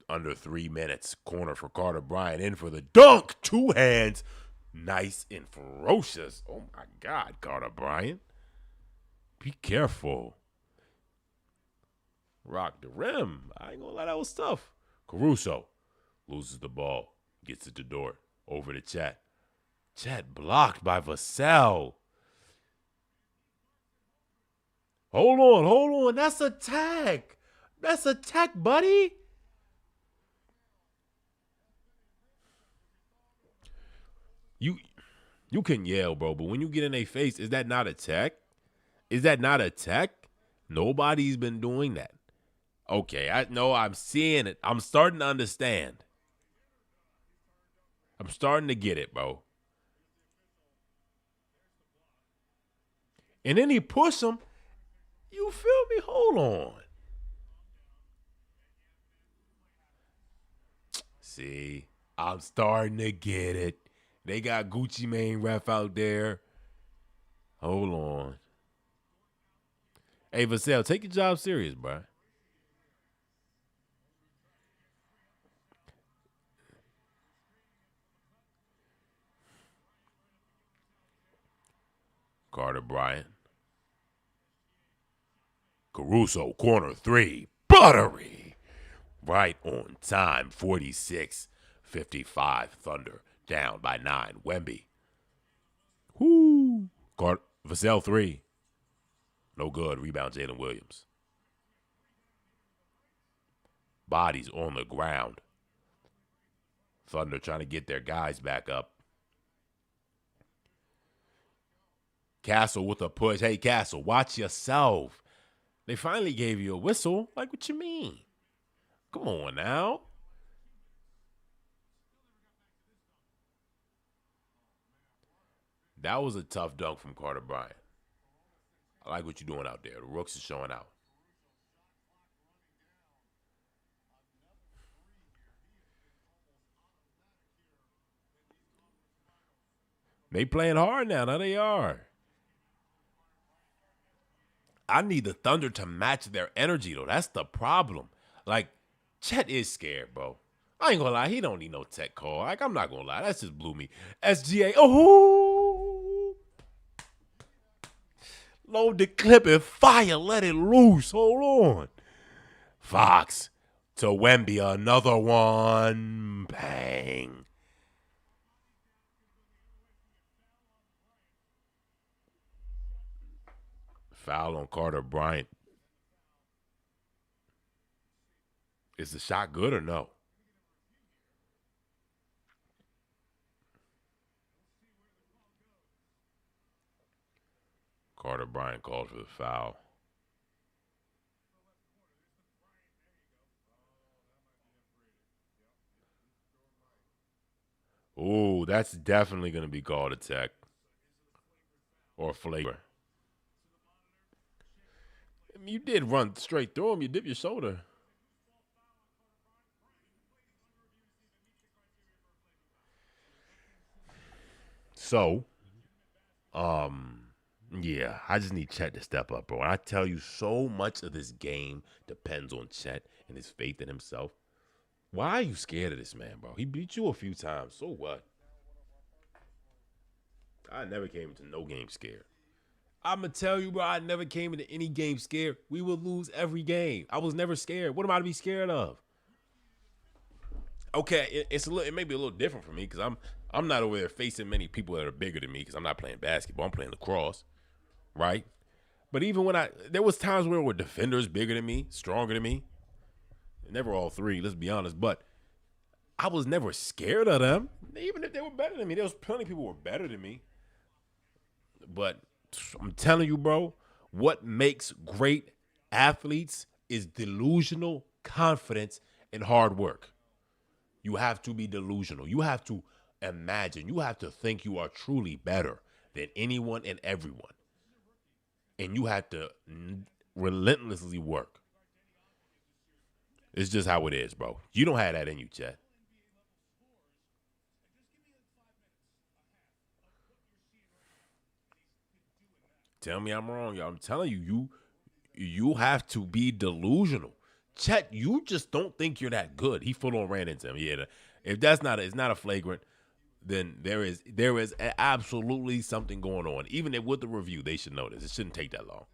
Under 3 minutes. Corner for Carter Bryant. In for the dunk. 2 hands. Nice and ferocious. Oh, my God, Carter Bryant. Be careful. Rock the rim. I ain't gonna lie, that was tough. Caruso loses the ball. Gets it to Dort. Over to Chet. Chet blocked by Vassell. Hold on. That's a tag. Buddy. You can yell, bro, but when you get in their face, is that not a tech? Nobody's been doing that. Okay, I know I'm seeing it. I'm starting to understand. I'm starting to get it, bro. And then he push him. You feel me? Hold on. See, I'm starting to get it. They got Gucci Mane ref out there. Hold on. Hey, Vassell, take your job serious, bro. Carter Bryant. Caruso, corner 3. Buttery. Right on time. 46-55. Thunder down by 9. Wemby. Whoo. Vassell 3. No good. Rebound Jalen Williams. Bodies on the ground. Thunder trying to get their guys back up. Castle with a push. Hey, Castle, watch yourself. They finally gave you a whistle. Like, what you mean? Come on now. That was a tough dunk from Carter Bryant. I like what you're doing out there. The Rooks is showing out. They playing hard now. Now they are. I need the Thunder to match their energy, though. That's the problem. Like, Chet is scared, bro. I ain't gonna lie. He don't need no tech call. Like, I'm not gonna lie. That's just blew me. SGA. Oh! Load the clip and fire. Let it loose. Hold on. Fox to Wemby. Another one. Bang. Foul on Carter Bryant. Is the shot good or no? Carter Bryant called for the foul. Ooh, that's definitely going to be called a tech or flavor. I mean, you did run straight through him. You dip your shoulder. So, yeah, I just need Chet to step up, bro. And I tell you, so much of this game depends on Chet and his faith in himself. Why are you scared of this man, bro? He beat you a few times. So what? I never came into no game scared. I'm going to tell you, bro, I never came into any game scared. We would lose every game. I was never scared. What am I to be scared of? Okay, it may be a little different for me because I'm not over there facing many people that are bigger than me because I'm not playing basketball. I'm playing lacrosse, right? But even when there was times where there were defenders bigger than me, stronger than me. Never all three, let's be honest. But I was never scared of them, even if they were better than me. There was plenty of people who were better than me. But I'm telling you, bro, what makes great athletes is delusional confidence and hard work. You have to be delusional. You have to imagine. You have to think you are truly better than anyone and everyone. And you have to relentlessly work. It's just how it is, bro. You don't have that in you, Chet. Tell me I'm wrong, y'all. I'm telling you, you have to be delusional. Chet, you just don't think you're that good. He full on ran into him. Yeah, if that's not it's not a flagrant, then there is absolutely something going on. Even with the review, they should notice. It shouldn't take that long.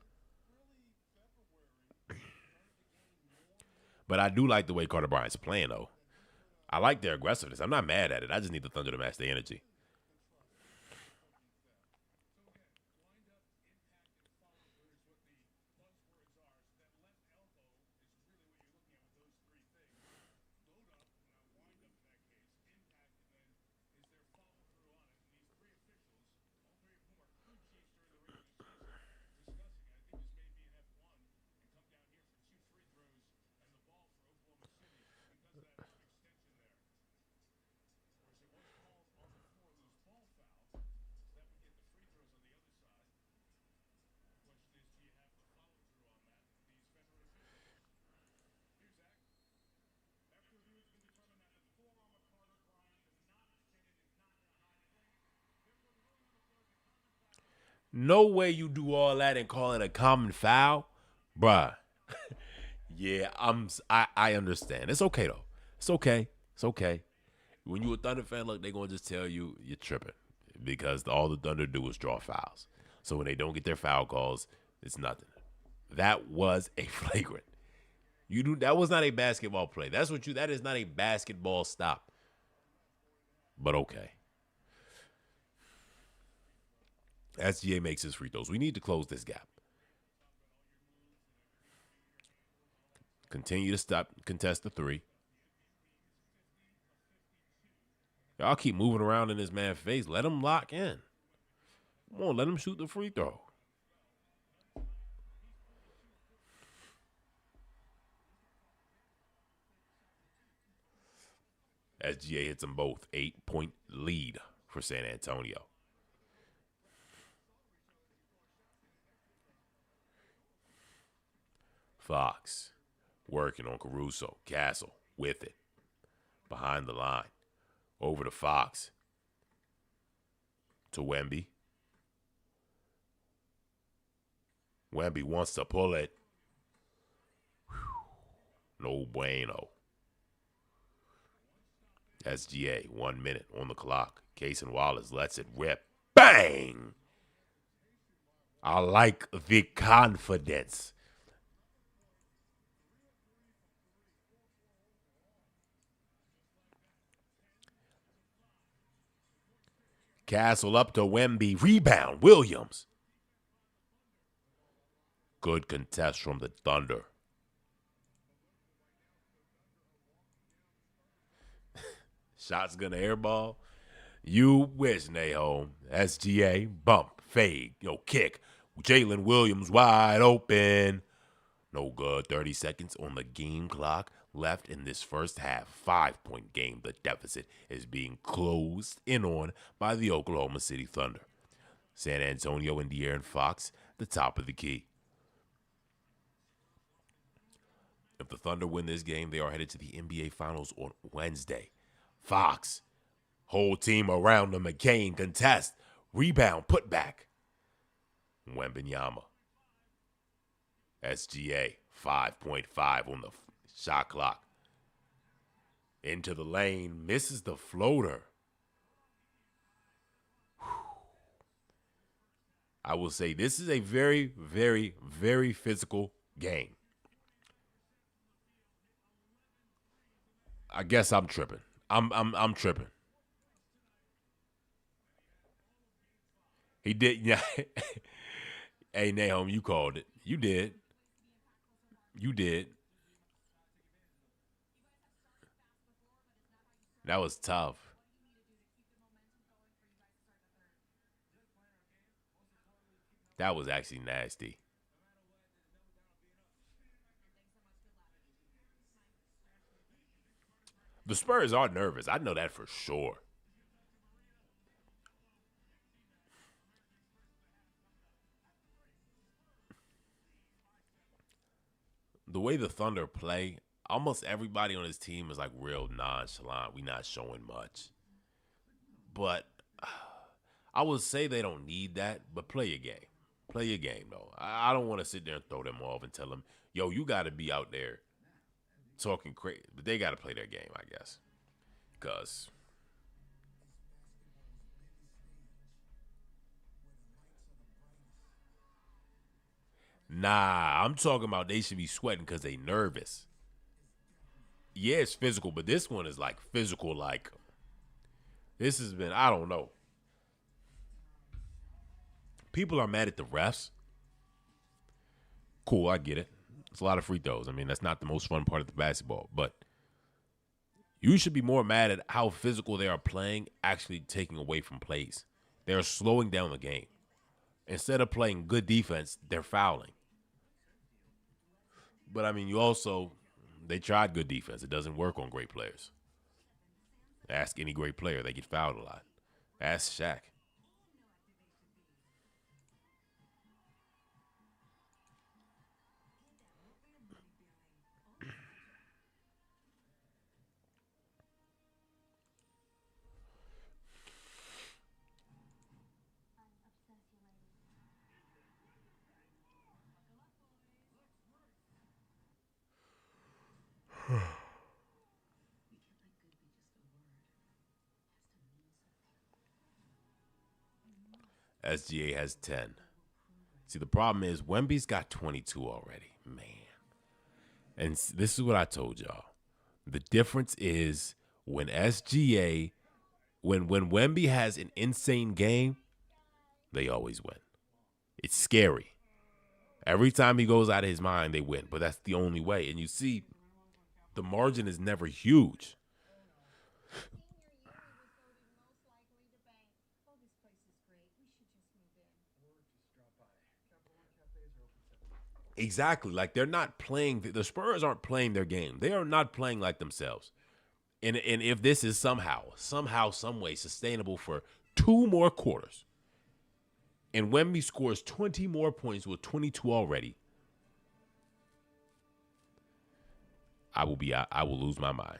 But I do like the way Carter Bryant's playing, though. I like their aggressiveness. I'm not mad at it. I just need the Thunder to match their energy. No way you do all that and call it a common foul, bruh. Yeah, I understand. It's okay though. It's okay. It's okay. When you a Thunder fan, look, they gonna just tell you you're tripping because all the Thunder do is draw fouls. So when they don't get their foul calls, it's nothing. That was a flagrant. That was not a basketball play. That is not a basketball stop. But okay. SGA makes his free throws. We need to close this gap. Continue to contest the three. Y'all keep moving around in this man's face. Let him lock in. Come on, let him shoot the free throw. SGA hits them both. 8-point lead for San Antonio. Fox working on Caruso. Castle with it. Behind the line. Over to Fox. To Wemby. Wemby wants to pull it. No bueno. SGA, 1 minute on the clock. Cason Wallace lets it rip. Bang! I like the confidence. Castle up to Wemby. Rebound. Williams. Good contest from the Thunder. Shots gonna airball. You wish, Nahom. SGA. Bump. Fade. Kick. Jalen Williams wide open. No good. 30 seconds on the game clock left in this first half. 5-point game. The deficit is being closed in on by the Oklahoma City Thunder. San Antonio and De'Aaron Fox, the top of the key. If the Thunder win this game, they are headed to the NBA Finals on Wednesday. Fox, whole team around the McCain contest. Rebound, put back. Wembanyama. SGA, 5.5 on the shot clock. Into the lane, misses the floater. I will say this is a very, very, very physical game. I guess I'm tripping. I'm tripping. He did, yeah. Hey, Nahum, you called it. You did. You did. That was tough. That was actually nasty. The Spurs are nervous. I know that for sure. The way the Thunder play, almost everybody on his team is like real nonchalant. We not showing much. But I would say they don't need that, but play your game. Play your game, though. I don't want to sit there and throw them off and tell them, yo, you got to be out there talking crazy. But they got to play their game, I guess. Because, nah, I'm talking about they should be sweating because they nervous. Yeah, it's physical, but this one is like physical. Like, this has been, I don't know. People are mad at the refs. Cool, I get it. It's a lot of free throws. I mean, that's not the most fun part of the basketball, but you should be more mad at how physical they are playing, actually taking away from plays. They are slowing down the game. Instead of playing good defense, they're fouling. But I mean, they tried good defense. It doesn't work on great players. Ask any great player, they get fouled a lot. Ask Shaq. SGA has 10. See, the problem is Wemby's got 22 already. Man. And this is what I told y'all. The difference is when SGA, when Wemby has an insane game, they always win. It's scary. Every time he goes out of his mind, they win. But that's the only way. And you see, the margin is never huge. Exactly. Like they're not playing. The Spurs aren't playing their game. They are not playing like themselves. And if this is some way sustainable for 2 more quarters, and Wemby scores 20 more points with 22 already, I will lose my mind.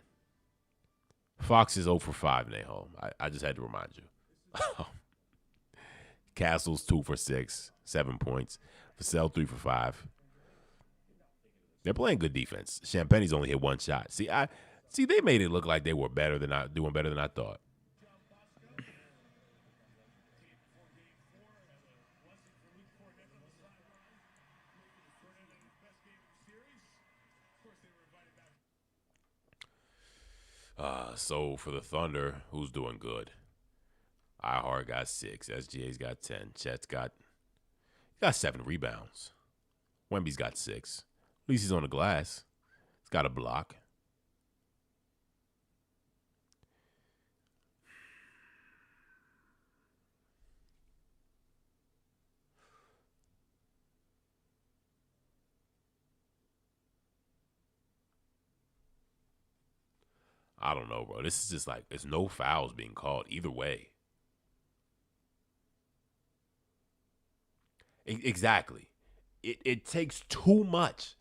Fox is 0 for 5, Nahom. I just had to remind you. Castle's 2 for 6, 7 points. Vassell 3 for 5. They're playing good defense. Champagne's only hit 1 shot. See they made it look like they were doing better than I thought. So for the Thunder, who's doing good? Ihart got 6. SGA's got 10. Chet's got 7 rebounds. Wemby's got 6. At least he's on the glass. He's got a block. I don't know, bro. This is just like there's no fouls being called either way. Exactly. It takes too much.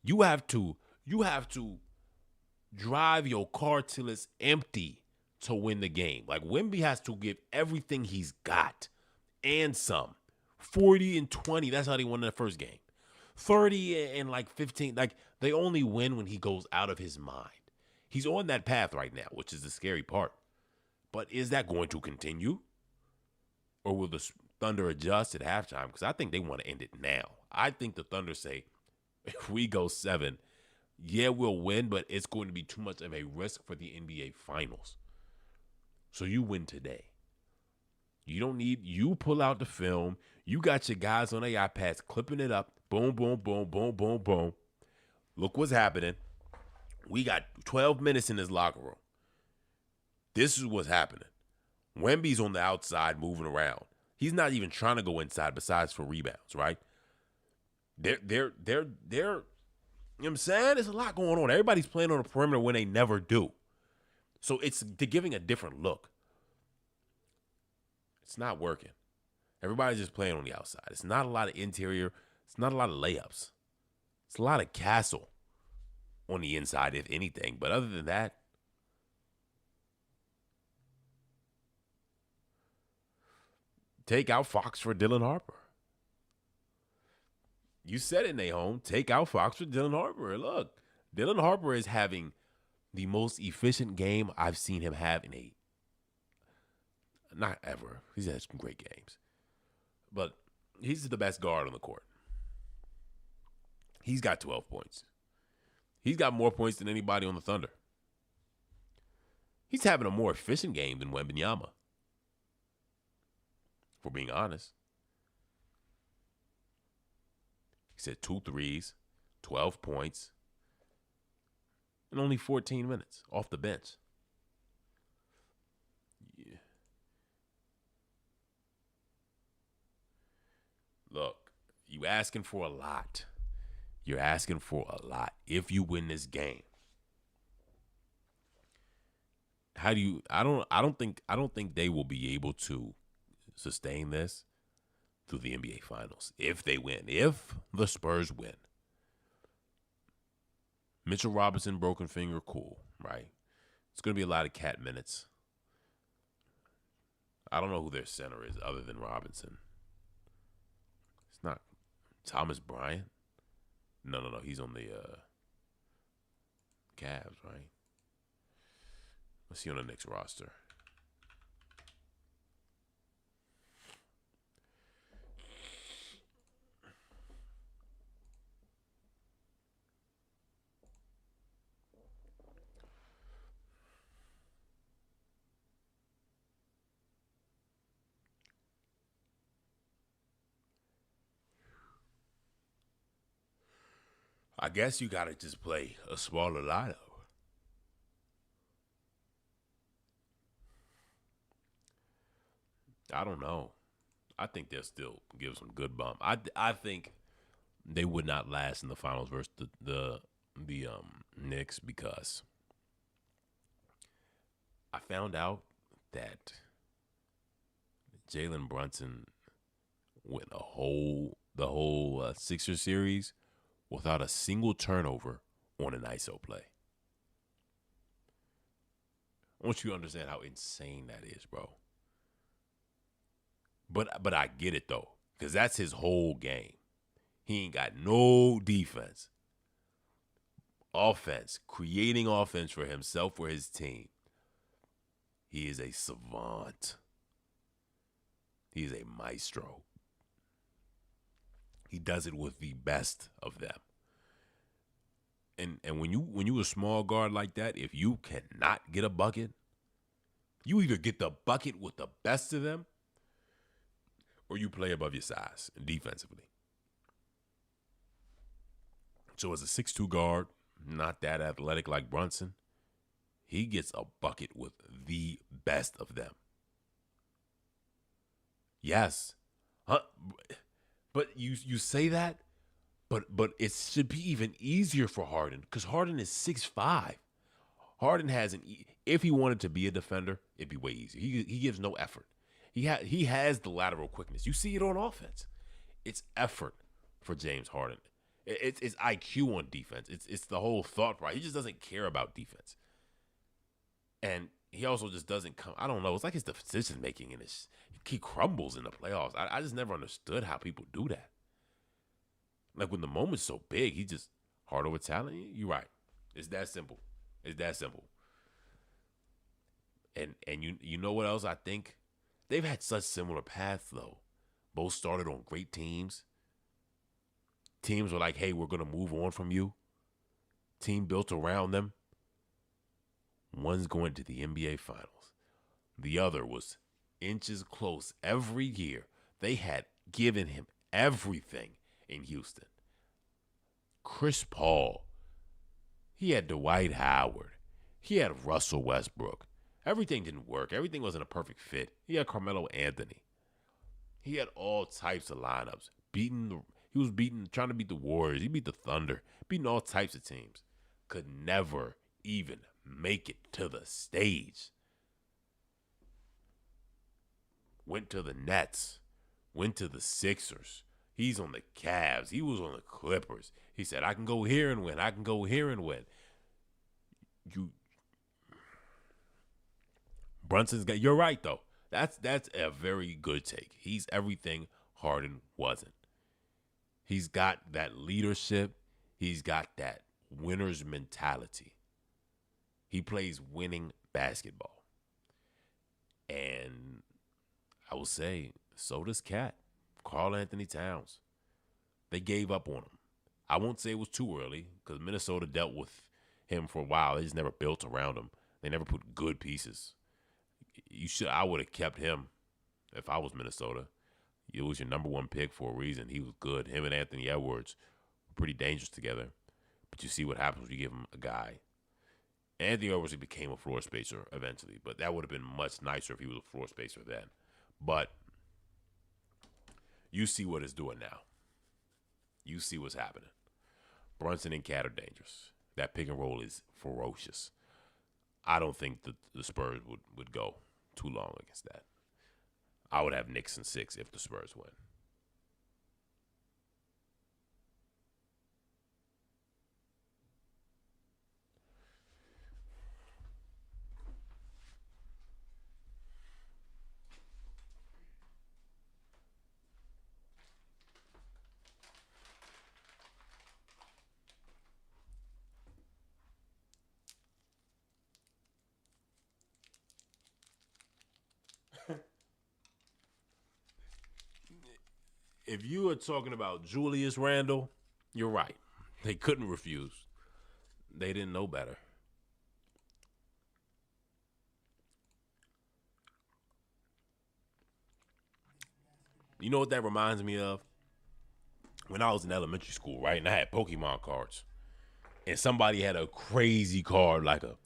You have to you have to drive your car till it's empty to win the game. Like Wemby has to give everything he's got and some. 40 and 20. That's how they won in the first game. 30 and like 15. Like they only win when he goes out of his mind. He's on that path right now, which is the scary part. But is that going to continue? Or will the Thunder adjust at halftime? Because I think they want to end it now. I think the Thunder say, if we go 7, yeah, we'll win, but it's going to be too much of a risk for the NBA Finals. So you win today. You don't need, you pull out the film. You got your guys on their iPads clipping it up. Boom, boom, boom, boom, boom, boom. Look what's happening. We got 12 minutes in this locker room. This is what's happening. Wemby's on the outside moving around. He's not even trying to go inside besides for rebounds, right? They're you know what I'm saying? There's a lot going on. Everybody's playing on the perimeter when they never do. So they're giving a different look. It's not working. Everybody's just playing on the outside. It's not a lot of interior. It's not a lot of layups. It's a lot of castle on the inside, if anything. But other than that, take out Fox for Dylan Harper. You said it, Nahom. Take out Fox for Dylan Harper. Look, Dylan Harper is having the most efficient game I've seen him have in not ever. He's had some great games. But he's the best guard on the court. He's got 12 points. He's got more points than anybody on the Thunder. He's having a more efficient game than Wembanyama, for being honest. He said 2 threes, 12 points, and only 14 minutes off the bench. Yeah. Look, you asking for a lot. You're asking for a lot if you win this game. How do you I don't think they will be able to sustain this through the NBA Finals if they win. If the Spurs win. Mitchell Robinson, broken finger, cool, right? It's going to be a lot of cat minutes. I don't know who their center is other than Robinson. It's not Thomas Bryant. No. He's on the Cavs, right? Let's see on the Knicks roster. I guess you got to just play a smaller lineup. I don't know. I think they'll still give some good bump. I think they would not last in the finals versus the Knicks because I found out that Jalen Brunson went the whole Sixers series without a single turnover on an ISO play. I want you to understand how insane that is, bro. But I get it though, because that's his whole game. He ain't got no defense. Offense, creating offense for himself or his team. He is a savant. He is a maestro. He does it with the best of them. And when you a small guard like that, if you cannot get a bucket, you either get the bucket with the best of them, or you play above your size defensively. So as a 6'2 guard, not that athletic like Brunson, he gets a bucket with the best of them. Yes. But you say that, but it should be even easier for Harden because Harden is 6'5". Harden has if he wanted to be a defender, it'd be way easier. He gives no effort. He has the lateral quickness. You see it on offense. It's effort for James Harden. It's IQ on defense. It's the whole thought process. He just doesn't care about defense. And he also just doesn't come. I don't know. It's like his decision making and he crumbles in the playoffs. I just never understood how people do that. Like when the moment's so big, he just hard over talent. You're right. It's that simple. It's that simple. And you know what else I think? They've had such similar paths though. Both started on great teams. Teams were like, hey, we're going to move on from you. Team built around them. One's going to the NBA Finals. The other was inches close every year. They had given him everything in Houston. Chris Paul. He had Dwight Howard. He had Russell Westbrook. Everything didn't work. Everything wasn't a perfect fit. He had Carmelo Anthony. He had all types of lineups. He was trying to beat the Warriors. He beat the Thunder, beating all types of teams. Could never even make it to the stage. Went to the Nets. Went to the Sixers. He's on the Cavs. He was on the Clippers. He said, I can go here and win. I can go here and win. You're right, though. That's a very good take. He's everything Harden wasn't. He's got that leadership. He's got that winner's mentality. He plays winning basketball. And I will say, so does Cat, Karl Anthony Towns. They gave up on him. I won't say it was too early because Minnesota dealt with him for a while. They just never built around him. They never put good pieces. I would have kept him if I was Minnesota. It was your number one pick for a reason. He was good. Him and Anthony Edwards were pretty dangerous together. But you see what happens when you give him a guy. Anthony Edwards became a floor spacer eventually, but that would have been much nicer if he was a floor spacer then. But you see what it's doing now. You see what's happening. Brunson and Cat are dangerous. That pick and roll is ferocious. I don't think the Spurs would go too long against that. I would have Knicks in 6 if the Spurs win. If you are talking about Julius Randle, you're right. They couldn't refuse. They didn't know better. You know what that reminds me of? When I was in elementary school, right, and I had Pokemon cards, and somebody had a crazy card like a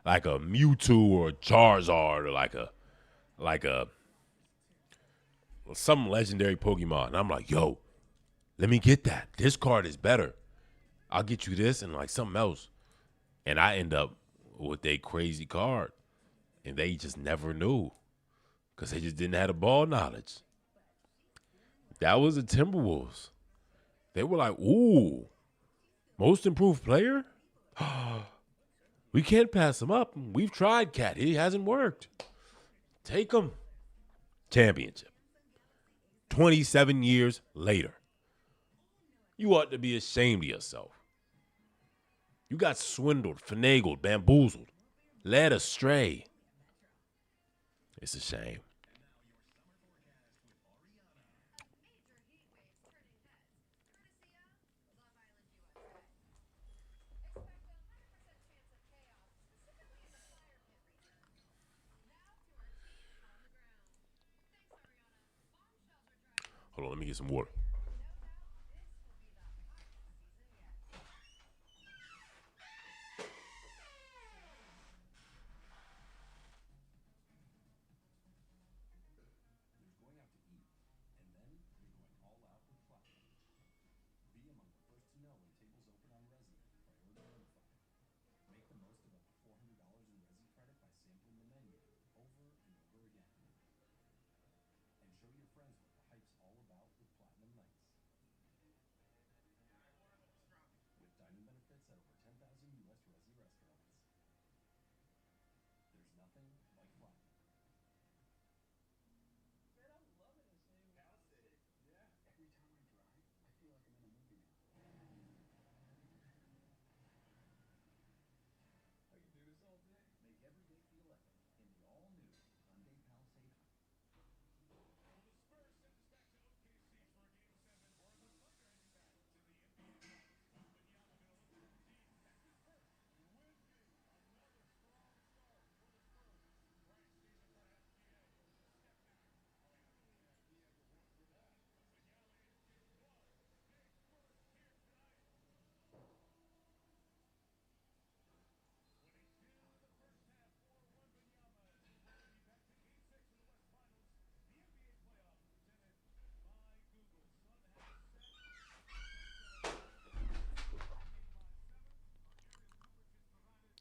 Mewtwo or a Charizard or like a some legendary Pokemon. And I'm like, yo, let me get that. This card is better. I'll get you this and like something else. And I end up with a crazy card. And they just never knew. Because they just didn't have the ball knowledge. That was the Timberwolves. They were like, ooh, most improved player? We can't pass him up. We've tried Cat. He hasn't worked. Take him. Championship. 27 years later. You ought to be ashamed of yourself. You got swindled, finagled, bamboozled, led astray. It's a shame. Hold on, let me get some water.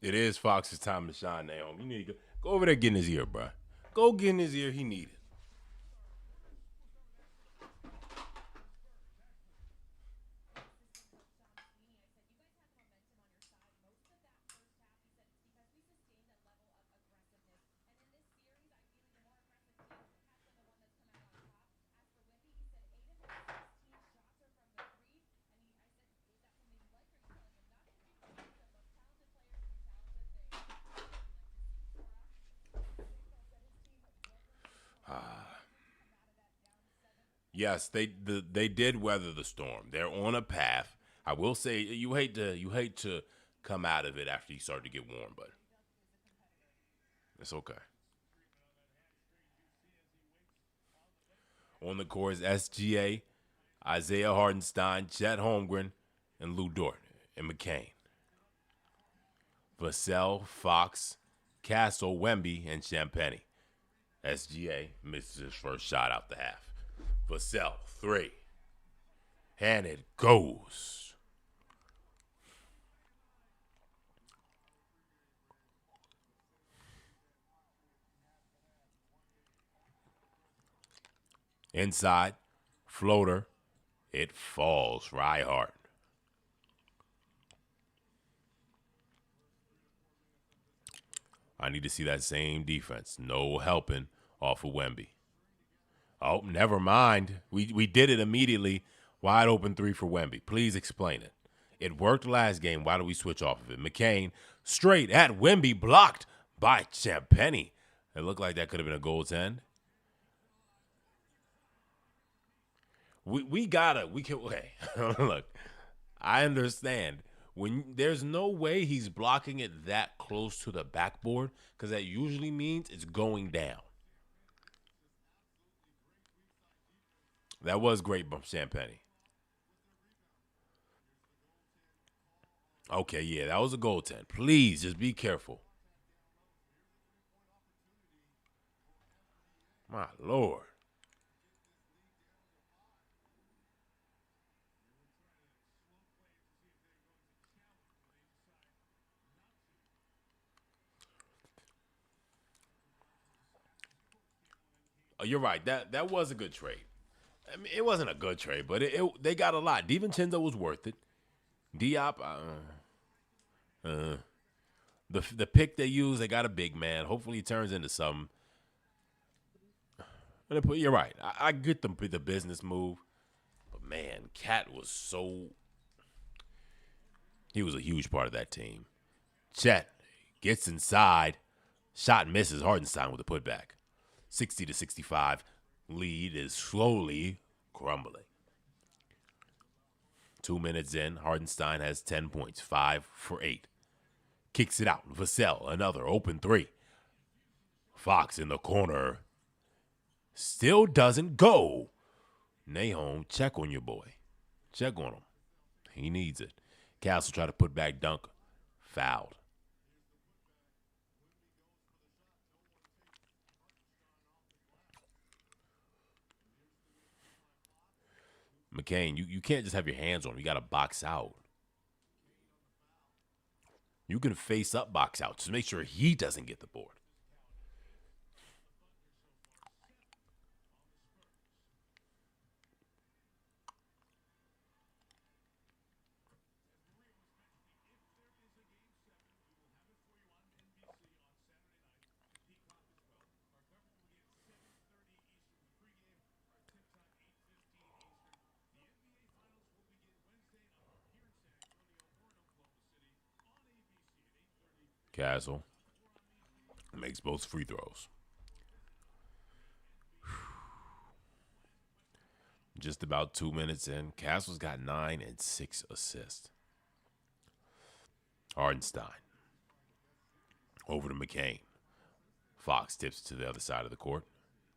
It is Fox's time to shine, Naomi. You need to go over there, get in his ear, bro. Go get in his ear. He need it. Yes, they did weather the storm. They're on a path. I will say you hate to come out of it after you start to get warm, but it's okay. On the court is SGA, Isaiah Hardenstein, Chet Holmgren, and Lou Dort and McCain. Vassell, Fox, Castle, Wemby, and Champagny. SGA misses his first shot out the half. Vassell, 3. And it goes. Inside, floater. It falls. Ryhart. I need to see that same defense. No helping off of Wemby. Oh, never mind. We did it immediately. Wide open 3 for Wemby. Please explain it. It worked last game. Why do we switch off of it? McCain straight at Wemby, blocked by Champagny. It looked like that could have been a goaltend. We can okay. Look, I understand. When there's no way he's blocking it that close to the backboard, because that usually means it's going down. That was great from Champagny. Okay, yeah, that was a goaltend. Please, just be careful. My Lord. Oh, you're right. That was a good trade. I mean, it wasn't a good trade, but they got a lot. DiVincenzo was worth it. Diop, the pick they used, they got a big man. Hopefully, he turns into something. You're right. I get the business move, but man, Cat was he was a huge part of that team. Chet gets inside, shot misses. Hardenstein with a putback. 60-65 lead is slowly crumbling. 2 minutes in, Hardenstein has 10 points, 5 for 8. Kicks it out. Vassell, another open 3. Fox in the corner. Still doesn't go. Nahom, check on your boy. Check on him. He needs it. Castle tried to put back dunk. Fouled. McCain, you can't just have your hands on him. You got to box out. You can face up, box out. Just make sure he doesn't get the board. Castle makes both free throws. Just about 2 minutes in, Castle's got 9 and 6 assists. Hardenstein over to McCain. Fox tips to the other side of the court.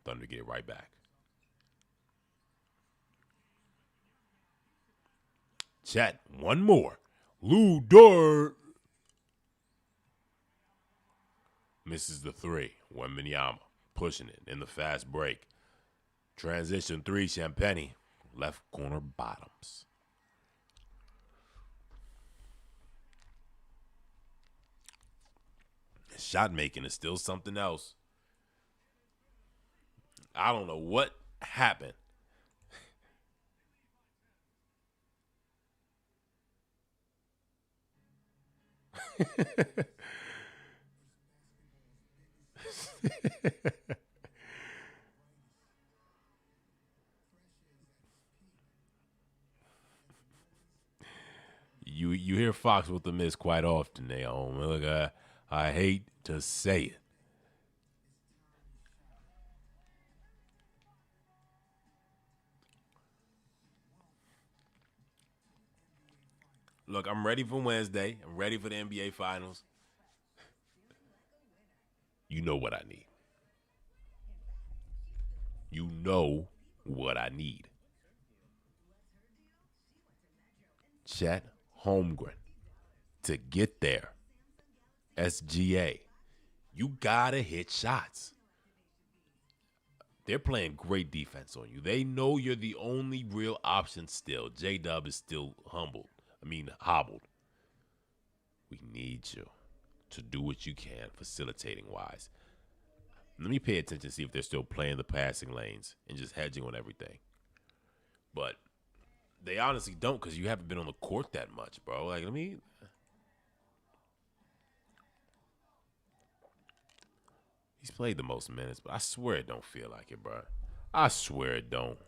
Thunder get it right back. Chet, one more. Lou Dort misses the 3. Wembanyama pushing it in the fast break. Transition 3, Champagny. Left corner bottoms. – shot making is still something else. I don't know what happened. You hear Fox with the miss quite often, Naomi. Look, I hate to say it. Look, I'm ready for Wednesday. I'm ready for the NBA Finals. You know what I need. You know what I need. Chet Holmgren to get there. SGA. You gotta hit shots. They're playing great defense on you. They know you're the only real option still. J Dub is still hobbled. We need you to do what you can, facilitating wise. Let me pay attention to see if they're still playing the passing lanes and just hedging on everything. But they honestly don't, because you haven't been on the court that much, bro. Like, he's played the most minutes, but I swear it don't feel like it, bro. I swear it don't.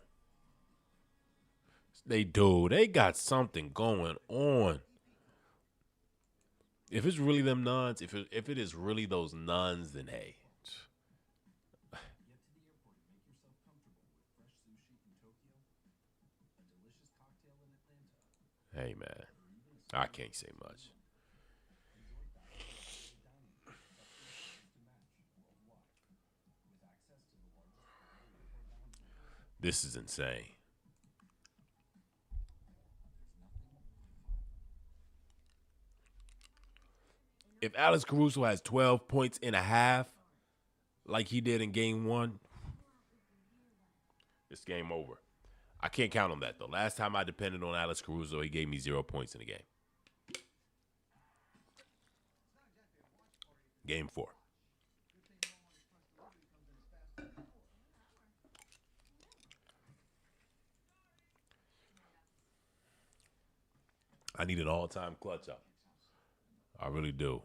They do. They got something going on. If it's really them nuns, if it is really those nuns, then hey. Hey, man. I can't say much. This is insane. If Alex Caruso has 12 points in a half, like he did in game one, it's game over. I can't count on that, though. Last time I depended on Alex Caruso, he gave me 0 points in the game. Game 4. I need an all-time clutch up. I really do.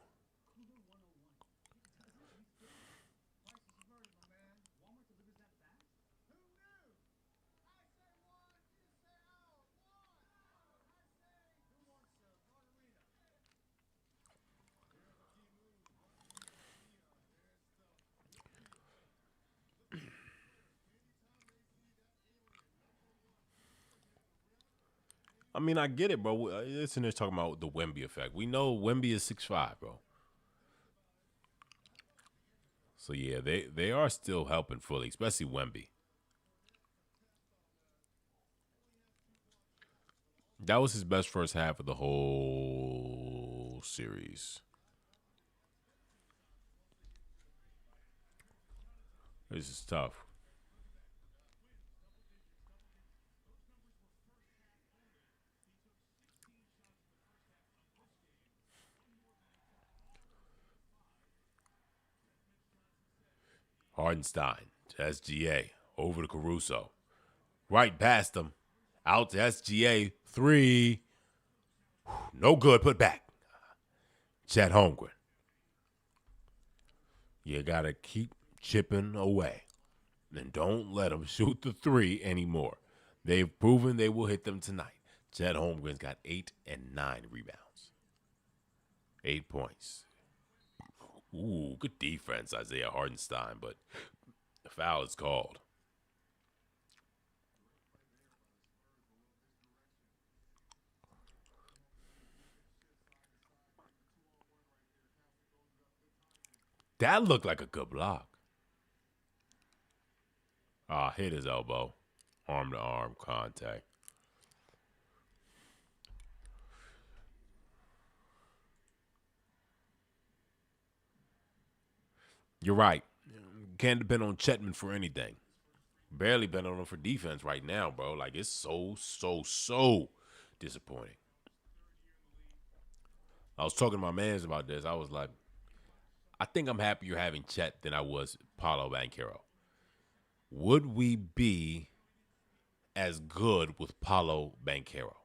I mean, I get it, bro. Listen, they're talking about the Wemby effect. We know Wemby is 6'5", bro. So yeah, they are still helping fully, especially Wemby. That was his best first half of the whole series. This is tough. Hardenstein to SGA over to Caruso. Right past him. Out to SGA. 3. No good. Put back. Chet Holmgren. You got to keep chipping away. And don't let them shoot the 3 anymore. They've proven they will hit them tonight. Chet Holmgren's got 8 and 9 rebounds. 8 points. Ooh, good defense, Isaiah Hardenstein, but the foul is called. That looked like a good block. Hit his elbow. Arm to arm contact. You're right. Can't depend on Chetman for anything. Barely been on him for defense right now, bro. Like, it's so disappointing. I was talking to my mans about this. I was like, I think I'm happier having Chet than I was Paolo Banchero. Would we be as good with Paolo Banchero?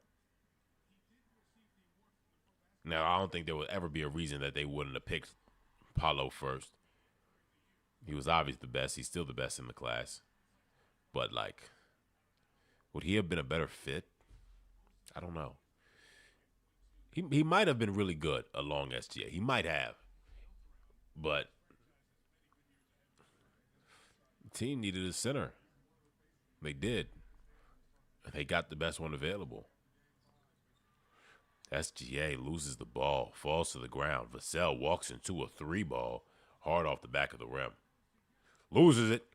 Now, I don't think there would ever be a reason that they wouldn't have picked Paolo first. He was obviously the best. He's still the best in the class. But, like, would he have been a better fit? I don't know. He might have been really good along SGA. He might have. But the team needed a center. They did. They got the best one available. SGA loses the ball, falls to the ground. Vassell walks into a 3-ball, hard off the back of the rim. Loses it.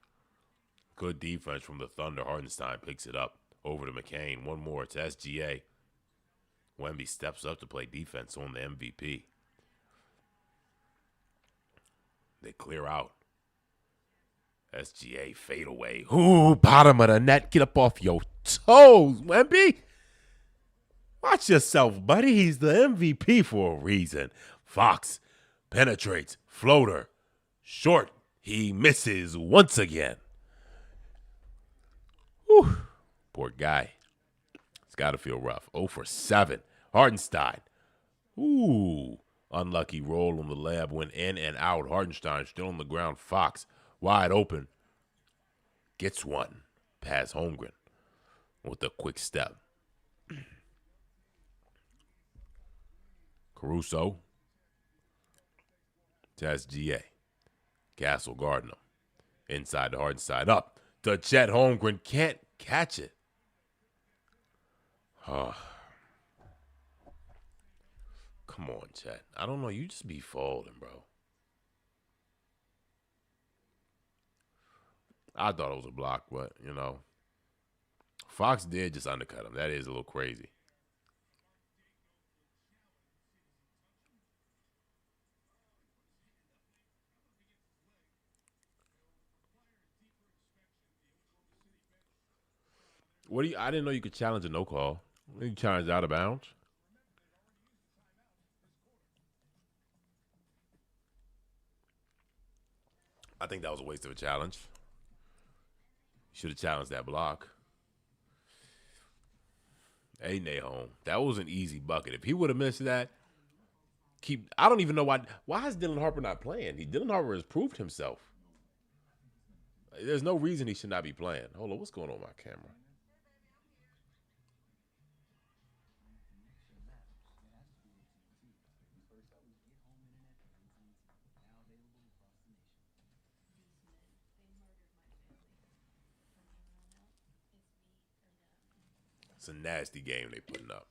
Good defense from the Thunder. Hartenstein picks it up over to McCain. One more to SGA. Wemby steps up to play defense on the MVP. They clear out. SGA fade away. Ooh, bottom of the net. Get up off your toes, Wemby. Watch yourself, buddy. He's the MVP for a reason. Fox penetrates. Floater. Short. He misses once again. Whew. Poor guy. It's got to feel rough. 0 for 7. Hartenstein. Ooh. Unlucky roll on the lab. Went in and out. Hartenstein still on the ground. Fox wide open. Gets one. Pass Holmgren with a quick step. Caruso to SGA. Castle guarding him. Inside the Hartenstein. Up to Chet Holmgren. Can't catch it. Oh. Come on, Chet. I don't know. You just be folding, bro. I thought it was a block, but, you know. Fox did just undercut him. That is a little crazy. What do you? I didn't know you could challenge a no call. You challenge out of bounds. I think that was a waste of a challenge. Should have challenged that block. Hey, Nahom, that was an easy bucket. If he would have missed that, I don't even know why. Why is Dylan Harper not playing? Dylan Harper has proved himself. There's no reason he should not be playing. Hold on, what's going on with my camera? It's a nasty game they putting up.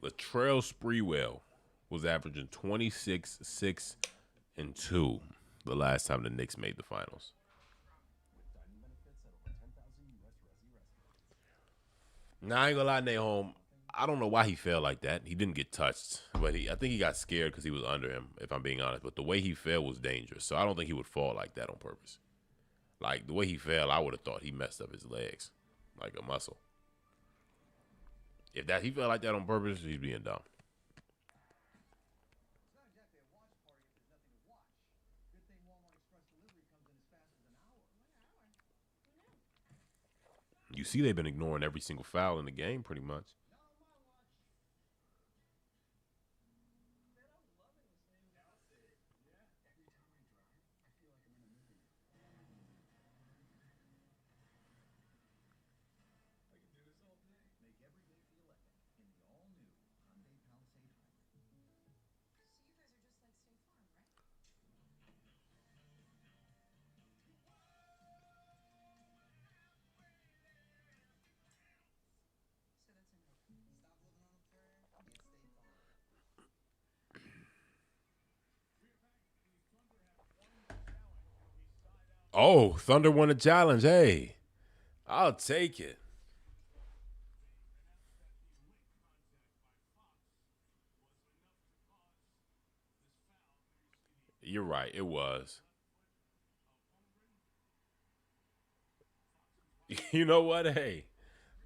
Latrell Sprewell was averaging 26, 6, and 2 the last time the Knicks made the finals. Now, I ain't gonna lie, Nahom, I don't know why he fell like that. He didn't get touched, but I think he got scared because he was under him, if I'm being honest. But the way he fell was dangerous, so I don't think he would fall like that on purpose. Like, the way he fell, I would have thought he messed up his legs, like a muscle. If he fell like that on purpose, he's being dumb. You see, they've been ignoring every single foul in the game, pretty much. Oh, Thunder won a challenge. Hey, I'll take it. You're right. It was. You know what? Hey,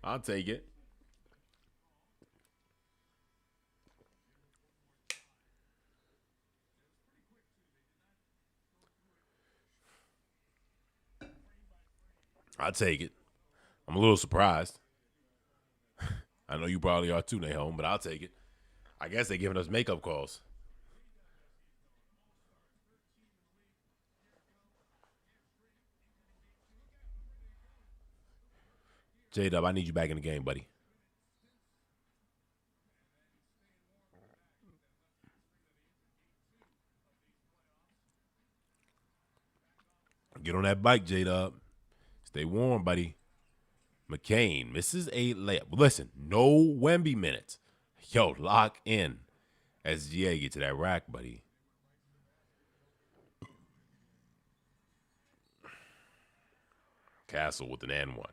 I'll take it. I'll take it. I'm a little surprised. I know you probably are too, Nahom, but I'll take it. I guess they're giving us makeup calls. J Dub, I need you back in the game, buddy. Get on that bike, J Dub. Stay warm, buddy. McCain misses a layup. Listen, no Wemby minutes. Yo, lock in. SGA, get to that rack, buddy. Castle with an N1.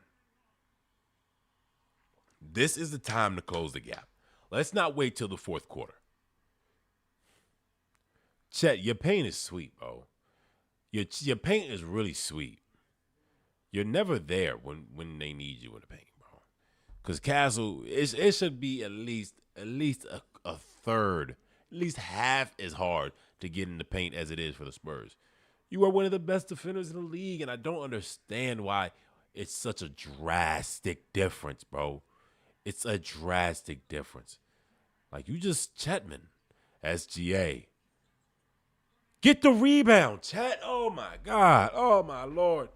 This is the time to close the gap. Let's not wait till the fourth quarter. Chet, your paint is sweet, bro. Your paint is really sweet. You're never there when they need you in the paint, bro. Because Castle, it should be at least a third, at least half as hard to get in the paint as it is for the Spurs. You are one of the best defenders in the league, and I don't understand why it's such a drastic difference, bro. It's a drastic difference. Like you just Chetman, SGA. Get the rebound, Chet. Oh my God. Oh my Lord.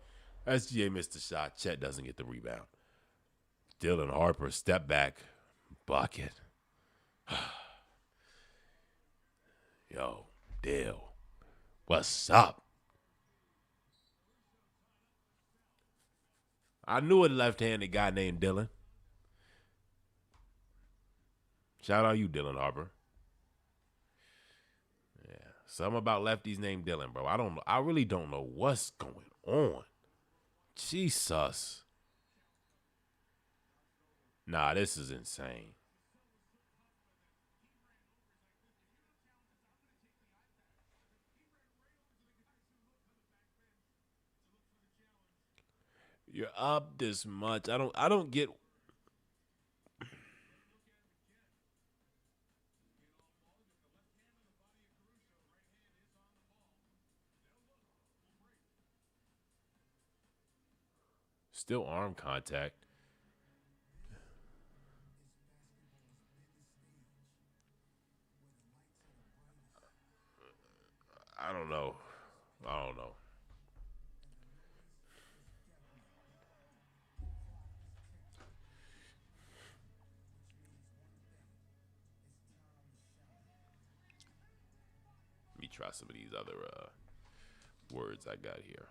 SGA missed the shot. Chet doesn't get the rebound. Dylan Harper, step back, bucket. Yo, Dill, what's up? I knew a left-handed guy named Dylan. Shout out you, Dylan Harper. Yeah, something about lefties named Dylan, bro. I really don't know what's going on. Jesus. Nah, this is insane. You're up this much. I don't get. Still arm contact. I don't know. I don't know. Let me try some of these other words I got here.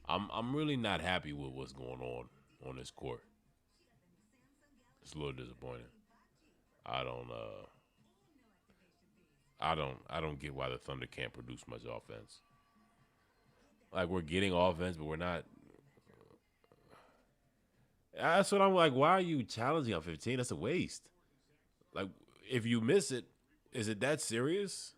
I'm really not happy with what's going on this court. It's a little disappointing. I don't I don't get why the Thunder can't produce much offense. Like we're getting offense, but we're not. That's what I'm like. Why are you challenging on 15? That's a waste. Like if you miss it, is it that serious?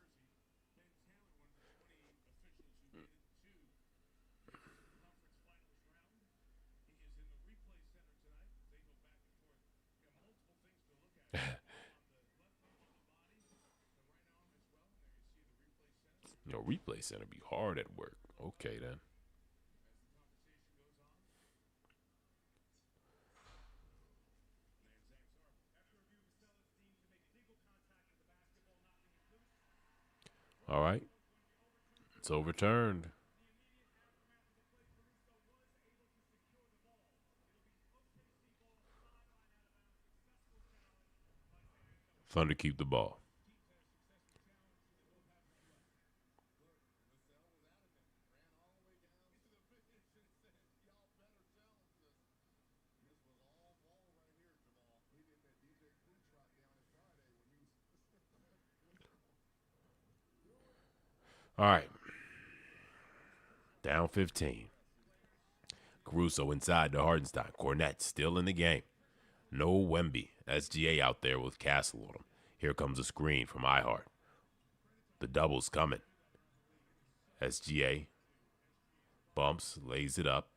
Replay center be hard at work. Okay then. All right. It's overturned. Thunder keep the ball. All right. Down 15. Caruso inside to Hardenstein. Cornette still in the game. No Wemby. SGA out there with Castle on him. Here comes a screen from iHeart. The double's coming. SGA bumps, lays it up.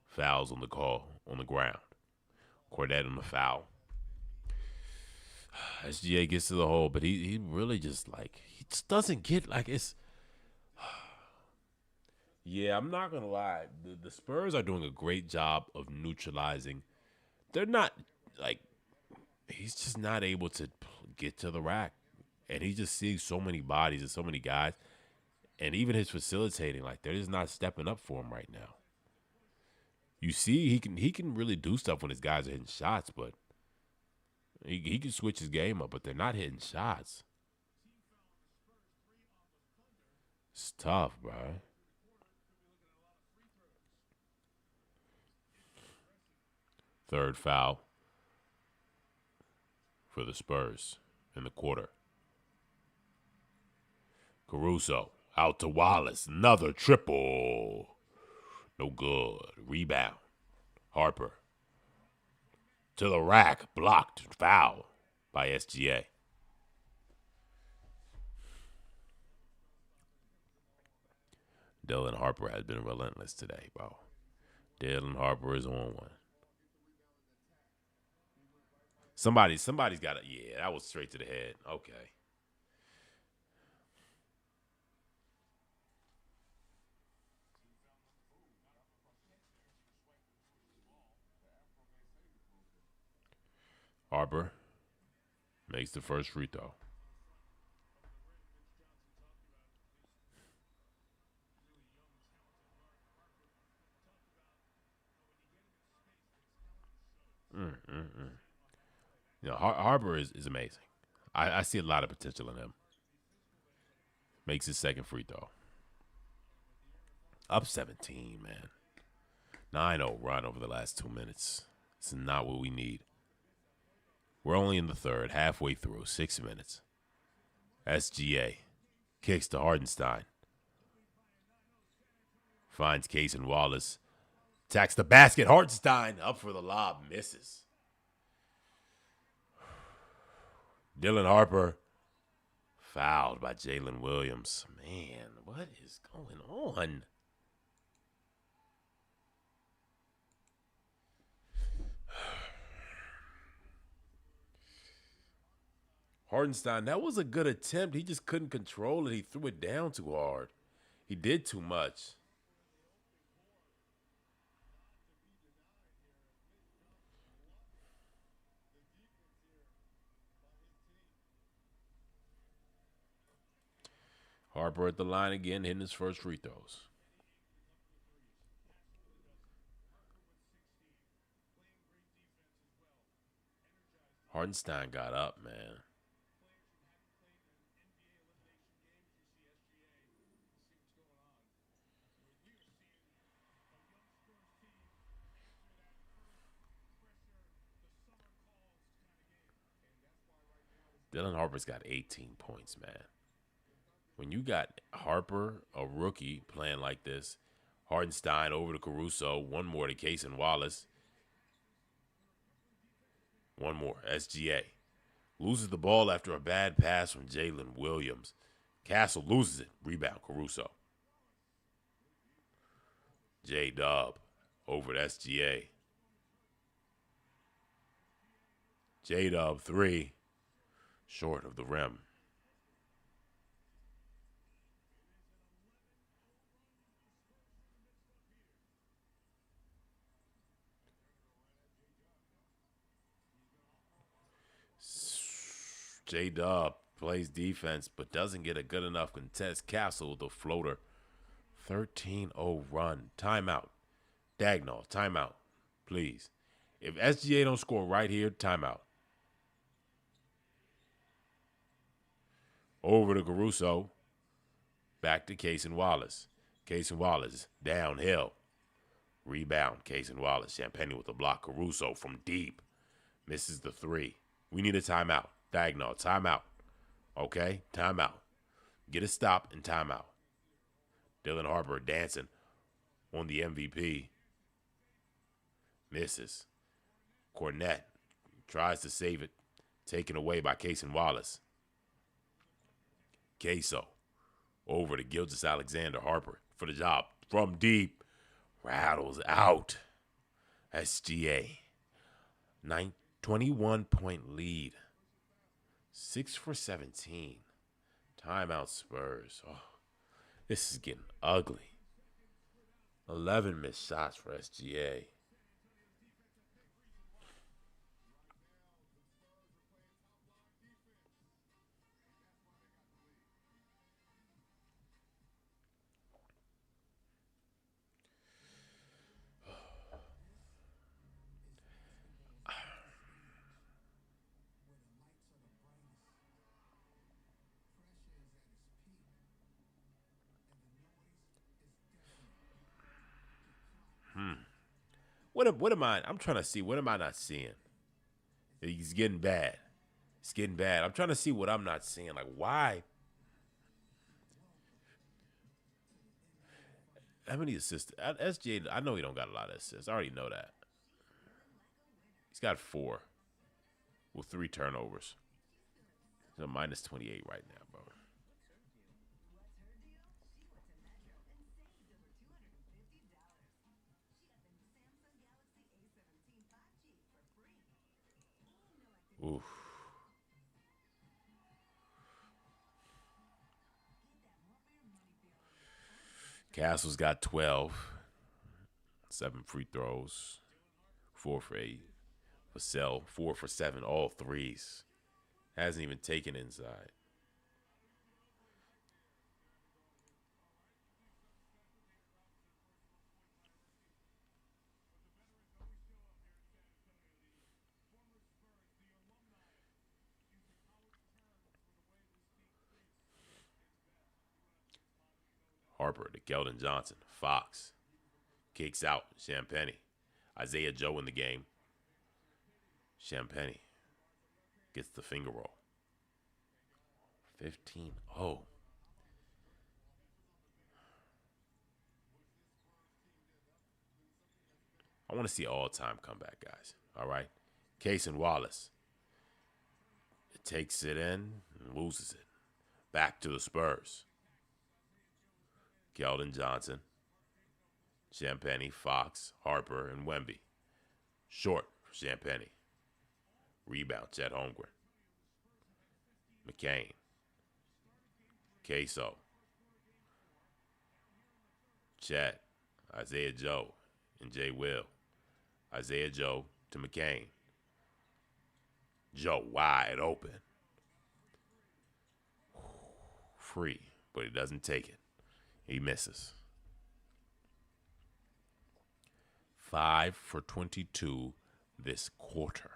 Fouls on the call on the ground. Cornette on the foul. SGA gets to the hole, but he really just he just doesn't get it's. Yeah, I'm not gonna lie. The Spurs are doing a great job of neutralizing. They're not he's just not able to get to the rack, and he just sees so many bodies and so many guys, and even his facilitating, they're just not stepping up for him right now. You see, he can really do stuff when his guys are hitting shots, but he can switch his game up, but they're not hitting shots. It's tough, bro. Third foul for the Spurs in the quarter. Caruso out to Wallace. Another triple. No good. Rebound. Harper to the rack. Blocked. Foul by SGA. Dylan Harper has been relentless today, bro. Dylan Harper is on one. Somebody's got it. Yeah, that was straight to the head. Okay. Harper makes the first free throw. Harper is amazing. I see a lot of potential in him. Makes his second free throw. Up 17, man. 9-0 run over the last 2 minutes. This is not what we need. We're only in the third, halfway through, 6 minutes. SGA kicks to Hardenstein. Finds Case and Wallace. Attacks the basket. Hardenstein up for the lob. Misses. Dylan Harper fouled by Jalen Williams. Man, what is going on? Hardenstein, that was a good attempt. He just couldn't control it. He threw it down too hard. He did too much. Harper at the line again, hitting his first free throws. Hardenstein got up, man. Dylan Harper's got 18 points, man. When you got Harper, a rookie, playing like this, Hardenstein over to Caruso, one more to Case and Wallace. One more, SGA. Loses the ball after a bad pass from Jalen Williams. Castle loses it. Rebound, Caruso. J-Dub over to SGA. J-Dub 3. Short of the rim. J-Dub plays defense but doesn't get a good enough contest. Castle, the floater. 13-0 run. Timeout. Dagnall, timeout. Please. If SGA don't score right here, timeout. Over to Caruso. Back to Case and Wallace. Case and Wallace downhill. Rebound. Case and Wallace. Champagne with the block. Caruso from deep. Misses the three. We need a timeout. Dagnall, timeout. Okay, timeout. Get a stop and timeout. Dylan Harper dancing on the MVP. Misses. Cornette tries to save it. Taken away by Cason Wallace. Queso over to Gilgeous Alexander. Harper for the job. From deep. Rattles out. SGA. 21-point lead. 6 for 17. Timeout Spurs. Oh, this is getting ugly. 11 missed shots for SGA. What am I? I'm trying to see. What am I not seeing? He's getting bad. It's getting bad. I'm trying to see what I'm not seeing. Like, why? How many assists? SGA, I know he don't got a lot of assists. I already know that. He's got 4 with 3 turnovers. He's a minus 28 right now, bro. Oof. Castle's got 12. 7 free throws. 4 for 8. Vassell, 4 for 7. All threes. Hasn't even taken inside. Harper to Keldon Johnson. Fox. Kicks out. Champagnie. Isaiah Joe in the game. Champagnie gets the finger roll. 15-0. I want to see all-time comeback, guys. All right? Cason Wallace. It takes it in and loses it. Back to the Spurs. Keldon Johnson. Champagnie, Fox, Harper, and Wemby. Short for Champagnie. Rebound, Chet Holmgren. McCain. Queso. Chet. Isaiah Joe and Jay Will. Isaiah Joe to McCain. Joe wide open. Free, but he doesn't take it. He misses. 5 for 22 this quarter.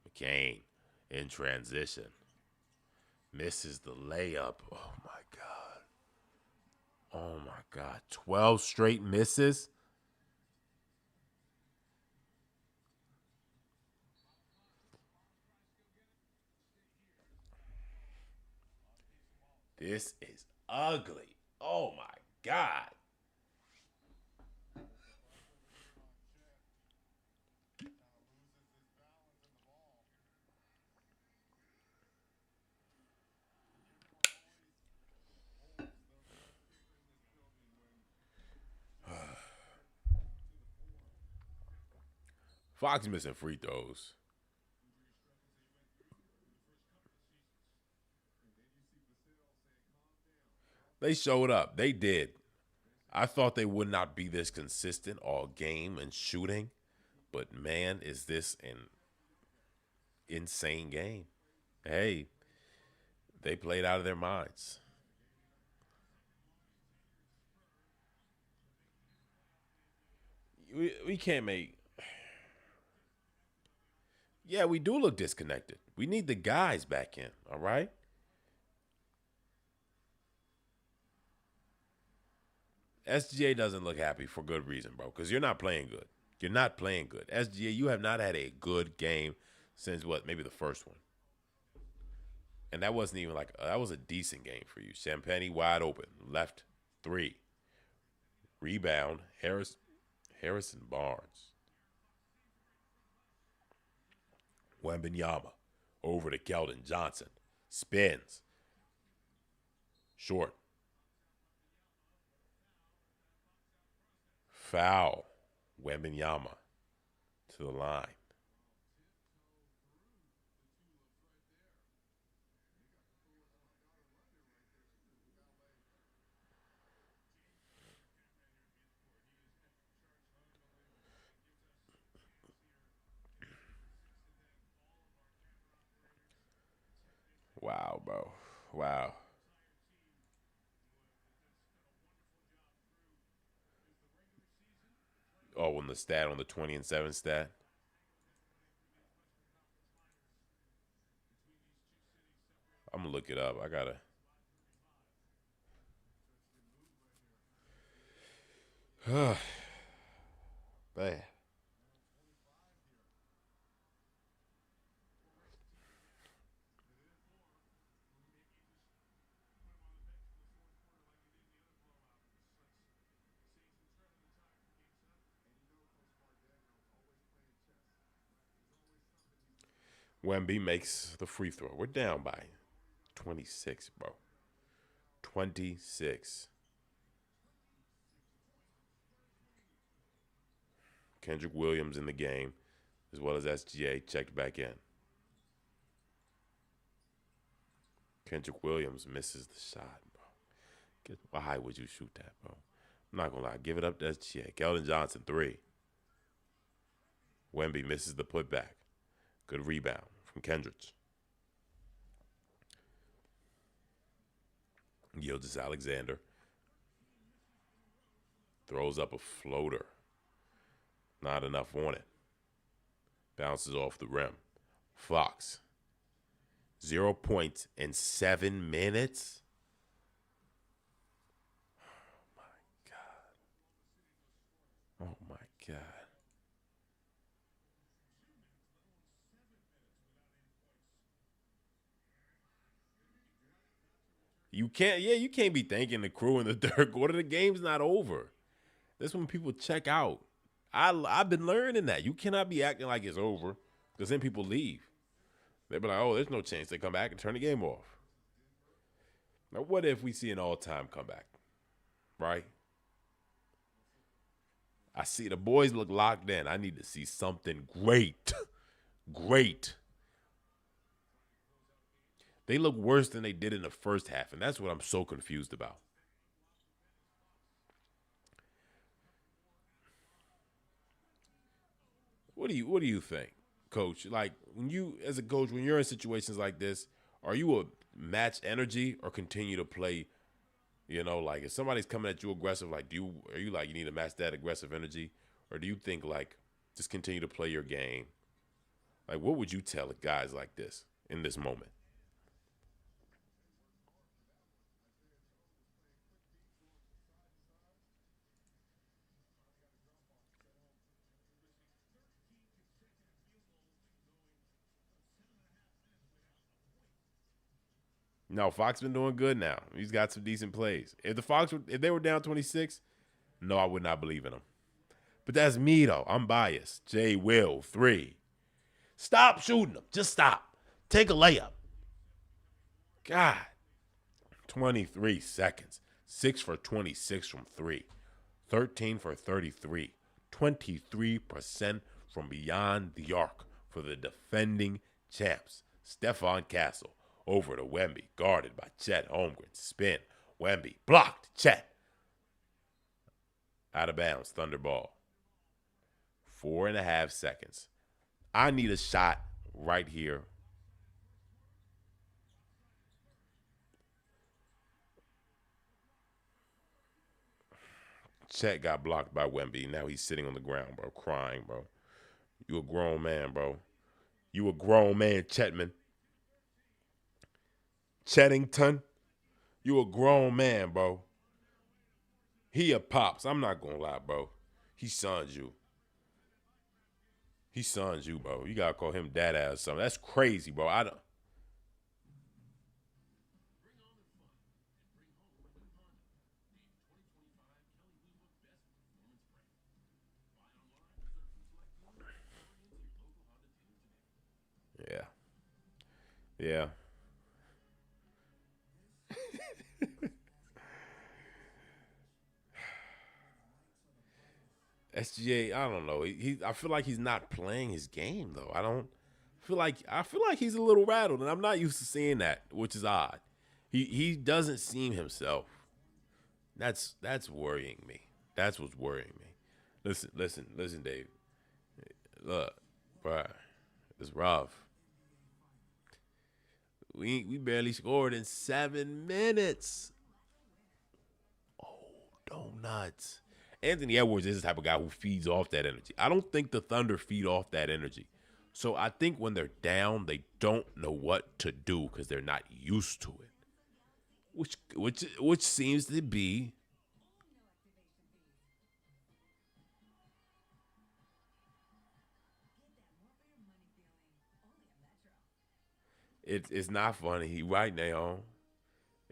McCain in transition. Misses the layup. Oh, my God. Oh, my God. 12 straight misses. This is ugly. Oh, my God. Fox missing free throws. They showed up. They did. I thought they would not be this consistent all game and shooting, but man, is this an insane game. Hey, they played out of their minds. We can't make. Yeah, we do look disconnected. We need the guys back in, all right? SGA doesn't look happy for good reason, bro, because you're not playing good. You're not playing good. SGA, you have not had a good game since what? Maybe the first one. And that wasn't even like that was a decent game for you. Champagny wide open, left 3, rebound Harrison Barnes, Wembanyama over to Keldon Johnson, spins short, foul, Wembanyama to the line. Wow, bro. Wow. Oh, on the stat, on the 20-7 stat. I'm gonna look it up. I gotta. Man. Wemby makes the free throw. We're down by 26, bro. 26. Kendrick Williams in the game, as well as SGA checked back in. Kendrick Williams misses the shot, bro. Why would you shoot that, bro? I'm not gonna lie. Give it up to SGA. Keldon Johnson 3. Wemby misses the putback. Good rebound from Kendrick. Gilgeous Alexander throws up a floater. Not enough on it. Bounces off the rim. Fox. 0 points in 7 minutes. Oh my God. You can't be thanking the crew in the third quarter. The game's not over. That's when people check out. I've been learning that. You cannot be acting like it's over because then people leave. They'll be like, oh, there's no chance they come back and turn the game off. Now, what if we see an all-time comeback, right? I see the boys look locked in. I need to see something great. Great. They look worse than they did in the first half, and that's what I'm so confused about. What do you think, coach? Like when you as a coach, when you're in situations like this, are you a match energy or continue to play, like if somebody's coming at you aggressive, like are you like you need to match that aggressive energy? Or do you think like just continue to play your game? Like what would you tell guys like this in this moment? No, Fox been doing good now. He's got some decent plays. If they were down 26, no, I would not believe in them. But that's me though. I'm biased. J Will 3. Stop shooting them. Just stop. Take a layup. God. 23 seconds. 6 for 26 from 3. 13 for 33. 23% from beyond the arc for the defending champs. Stephon Castle over to Wemby, guarded by Chet Holmgren. Spin. Wemby blocked. Chet. Out of bounds. Thunder ball. 4.5 seconds. I need a shot right here. Chet got blocked by Wemby. Now he's sitting on the ground, bro, crying, bro. You a grown man, bro. You a grown man, Chetman. Chettington. You a grown man, bro. He a pops. I'm not gonna lie, bro. He sons you. He sons you, bro. You gotta call him dad ass something. That's crazy, bro. I don't. Yeah. SGA, I don't know. I feel like he's not playing his game though. I feel like he's a little rattled, and I'm not used to seeing that, which is odd. He doesn't seem himself. That's worrying me. That's what's worrying me. Listen, Dave. Look, bro, it's rough. We barely scored in 7 minutes. Donuts. Anthony Edwards is the type of guy who feeds off that energy. I don't think the Thunder feed off that energy. So I think when they're down, they don't know what to do because they're not used to it. Which seems to be it's not funny. He right now.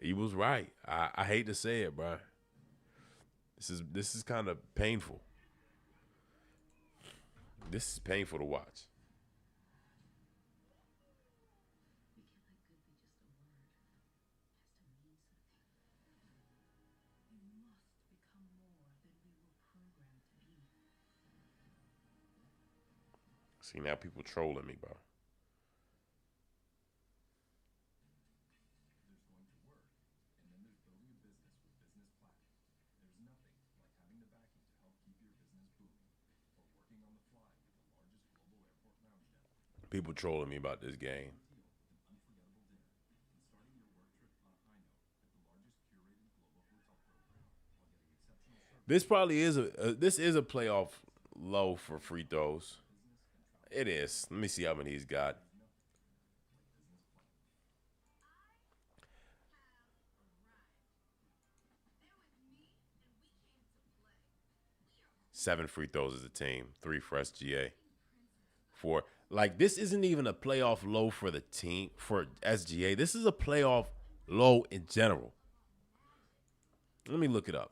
He was right. I hate to say it, bro. This is kind of painful. This is painful to watch. See now people trolling me, bro. People trolling me about this game. This is a playoff low for free throws. It is. Let me see how many he's got. 7 free throws as a team. 3 for SGA. 4. Like this isn't even a playoff low for the team for SGA. This is a playoff low in general. Let me look it up.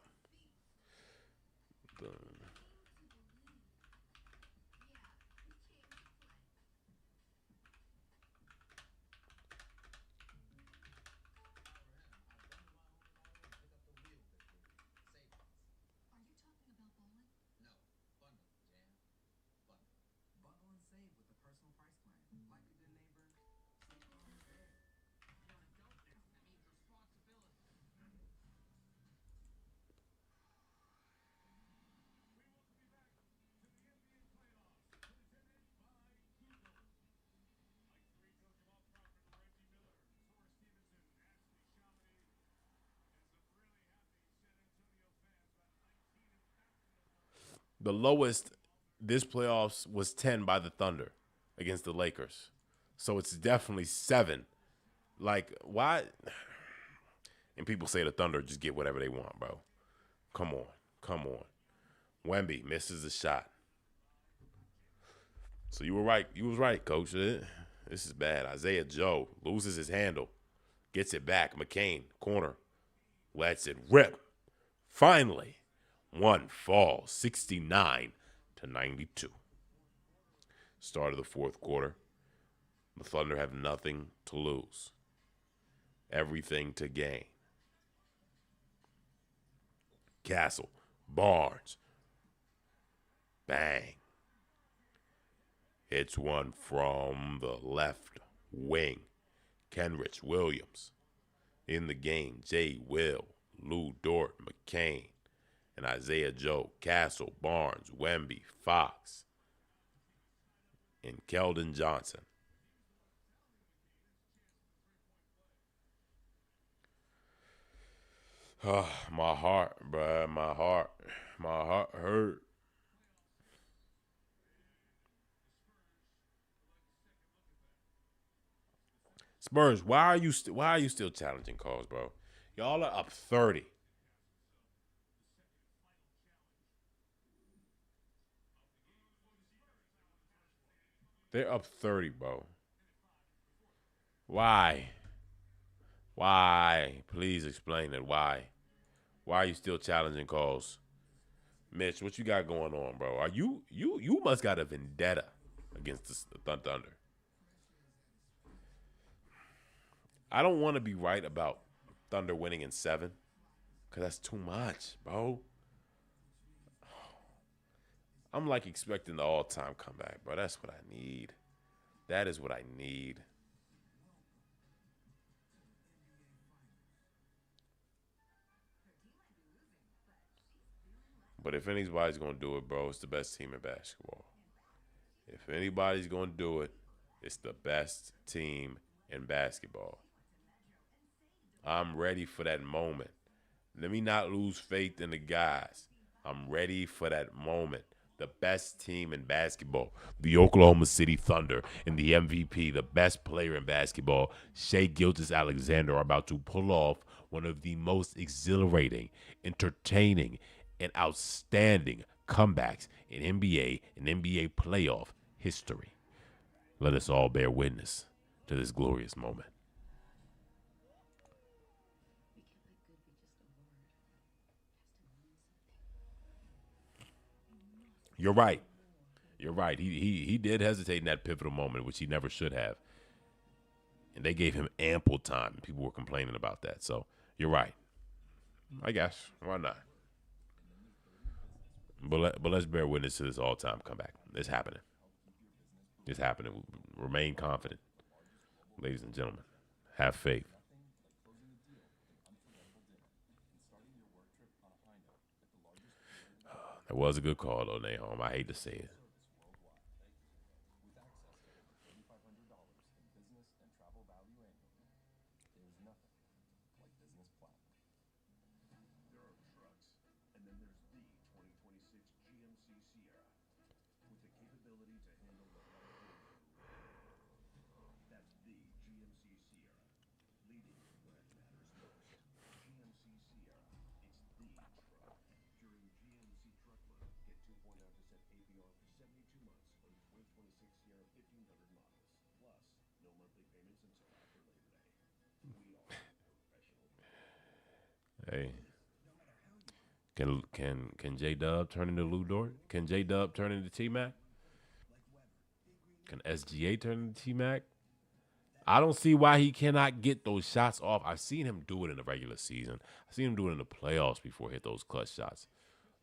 The lowest this playoffs was 10 by the Thunder against the Lakers. So it's definitely 7. Like, why? And people say the Thunder just get whatever they want, bro. Come on. Come on. Wemby misses a shot. So you were right. You was right, coach. This is bad. Isaiah Joe loses his handle. Gets it back. McCain, corner. Lets it rip. Finally, one falls 69-92. Start of the fourth quarter. The Thunder have nothing to lose. Everything to gain. Castle, Barnes, bang. Hits one from the left wing. Kenrich Williams. In the game, Jay Will, Lou Dort, McCain, and Isaiah Joe, Castle, Barnes, Wemby, Fox, and Keldon Johnson. My heart, bruh, my heart hurt. Spurs, why are you still challenging calls, bro? Y'all are up 30. They're up 30, bro. Why? Why? Please explain it. Why? Why are you still challenging calls? Mitch, what you got going on, bro? Are you must got a vendetta against the Thunder. I don't want to be right about Thunder winning in 7 because that's too much, bro. I'm like expecting the all-time comeback, bro. That's what I need. That is what I need. But if anybody's gonna do it, bro, it's the best team in basketball. If anybody's gonna do it, it's the best team in basketball. I'm ready for that moment. Let me not lose faith in the guys. I'm ready for that moment. The best team in basketball, the Oklahoma City Thunder, and the MVP, the best player in basketball, Shea Gilgeous-Alexander, are about to pull off one of the most exhilarating, entertaining, and outstanding comebacks in NBA and NBA playoff history. Let us all bear witness to this glorious moment. You're right. You're right. He did hesitate in that pivotal moment, which he never should have. And they gave him ample time. People were complaining about that. So you're right. I guess. Why not? But let's bear witness to this all time comeback. It's happening. It's happening. Remain confident, ladies and gentlemen. Have faith. That was a good call, though, Nahom. I hate to say it. Hey, can J Dub turn into Lou Dort? Can J Dub turn into T Mac? Can SGA turn into T Mac? I don't see why he cannot get those shots off. I've seen him do it in the regular season. I've seen him do it in the playoffs before hit those clutch shots.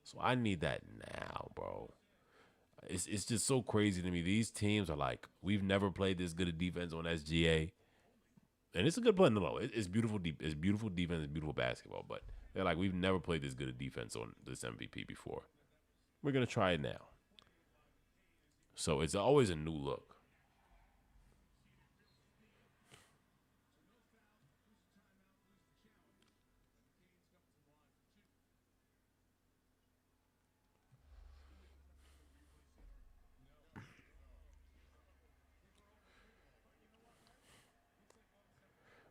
So I need that now, bro. It's just so crazy to me. These teams are like, we've never played this good a defense on SGA, and it's a good play. No, it's beautiful. It's beautiful defense. It's beautiful basketball. But they're like, we've never played this good a defense on this MVP before. We're gonna try it now. So it's always a new look.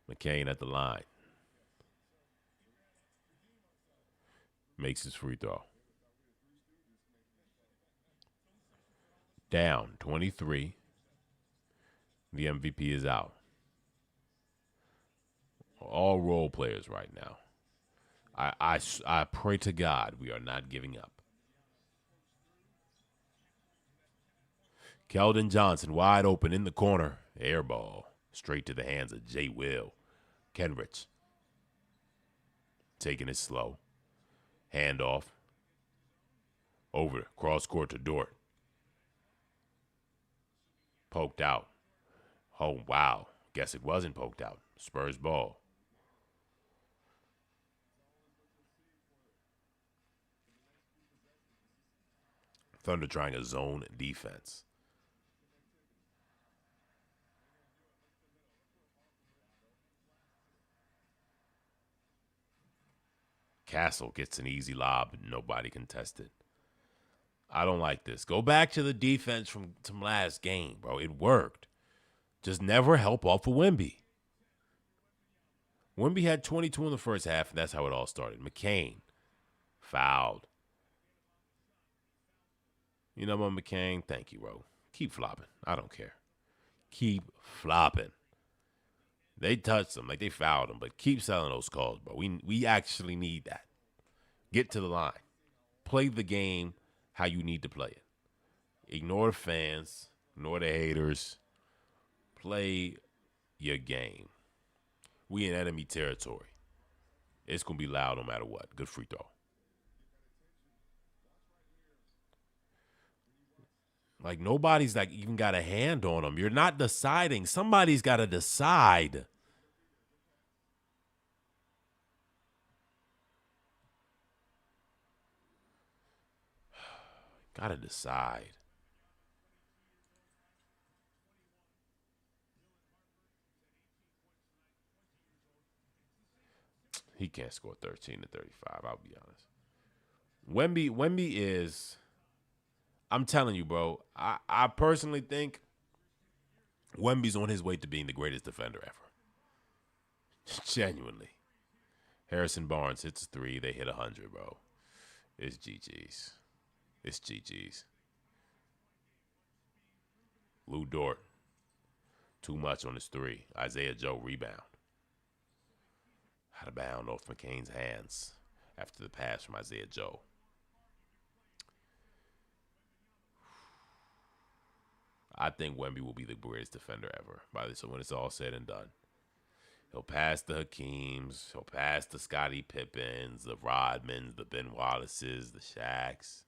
McCain at the line makes his free throw. Down 23. The MVP is out. All role players right now. I pray to God we are not giving up. Keldon Johnson wide open in the corner. Air ball. Straight to the hands of Jay Will. Kenrich. Taking it slow. Handoff. Over. Cross court to Dort. Poked out. Oh, wow. Guess it wasn't poked out. Spurs ball. Thunder trying a zone defense. Castle gets an easy lob. Nobody can test it. I don't like this. Go back to the defense from last game, bro. It worked. Just never help off of Wemby. Wemby had 22 in the first half, and that's how it all started. McCain fouled. You know what, McCain? Thank you, bro. Keep flopping. I don't care. Keep flopping. They touched him, like they fouled him, but keep selling those calls, bro. We actually need that. Get to the line. Play the game how you need to play it. Ignore the fans. Ignore the haters. Play your game. We in enemy territory. It's going to be loud no matter what. Good free throw. Like, nobody's, like, even got a hand on them. You're not deciding. Somebody's got to decide. Got to decide. He can't score 13 to 35, I'll be honest. Wemby is, I'm telling you, bro, I personally think Wemby's on his way to being the greatest defender ever. Genuinely. Harrison Barnes hits a three. They hit 100, bro. It's GG's. It's GG's. Lou Dort. Too much on his three. Isaiah Joe rebound. Out of bound off McCain's hands after the pass from Isaiah Joe. I think Wemby will be the greatest defender ever. So when it's all said and done, he'll pass the Hakeems, he'll pass the Scottie Pippens, the Rodmans, the Ben Wallaces, the Shaqs,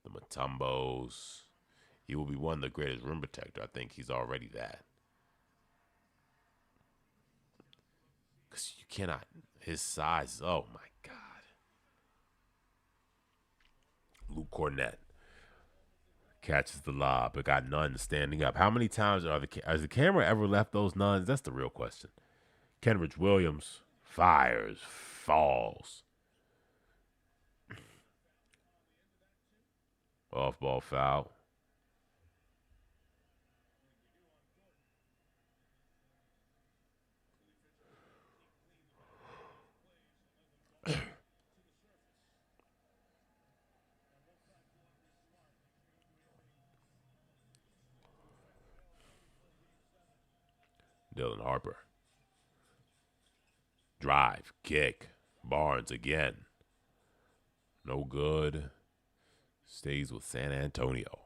the Mutombos. He will be one of the greatest rim protector. I think he's already that. Because you cannot. His size. Oh, my God. Luke Cornett catches the lob, but got none standing up. How many times has the camera ever left those nuns? That's the real question. Kenrich Williams fires, falls. Off-ball foul. Dylan Harper. Drive, kick. Barnes again. No good. Stays with San Antonio.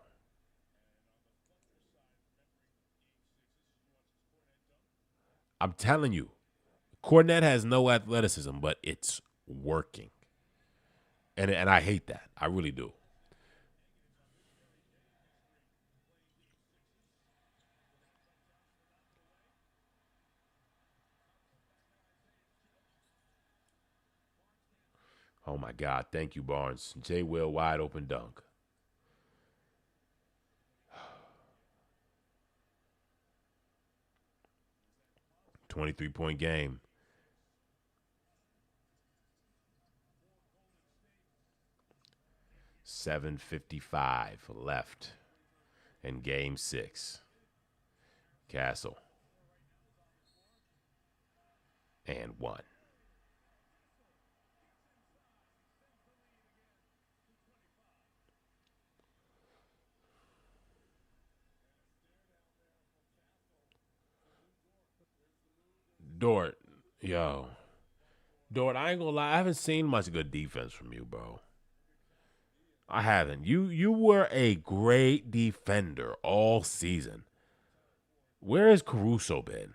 I'm telling you, Cornette has no athleticism, but it's working. And I hate that. I really do. Oh, my God. Thank you, Barnes. J. Will, wide open dunk. $23-point game. 7:55 left in game 6. Castle. And 1. Dort, yo. Dort, I ain't gonna lie, I haven't seen much good defense from you, bro. I haven't. You were a great defender all season. Where has Caruso been?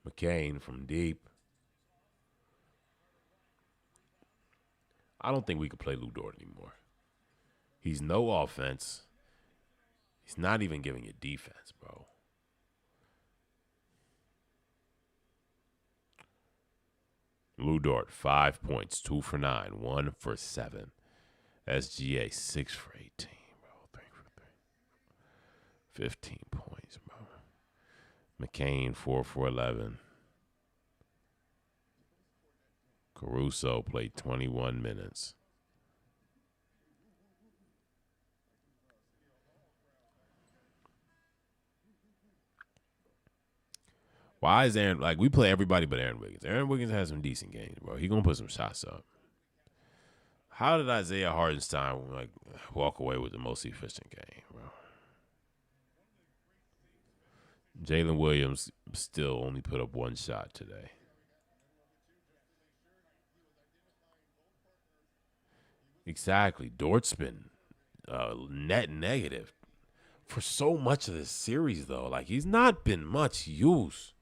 McCain from deep. I don't think we could play Lou Dort anymore. He's no offense. He's not even giving you defense, bro. Lou Dort, 5 points, 2 for 9, 1 for 7. SGA, 6 for 18, bro. 3 for 3. 15 points, bro. McCain, 4 for 11. Caruso played 21 minutes. Why is Aaron, like, we play everybody but Aaron Wiggins. Aaron Wiggins has some decent games, bro. He going to put some shots up. How did Isaiah Hartenstein, like, walk away with the most efficient game, bro? Jalen Williams still only put up one shot today. Exactly. Dort's been net negative for so much of this series, though. Like, he's not been much use.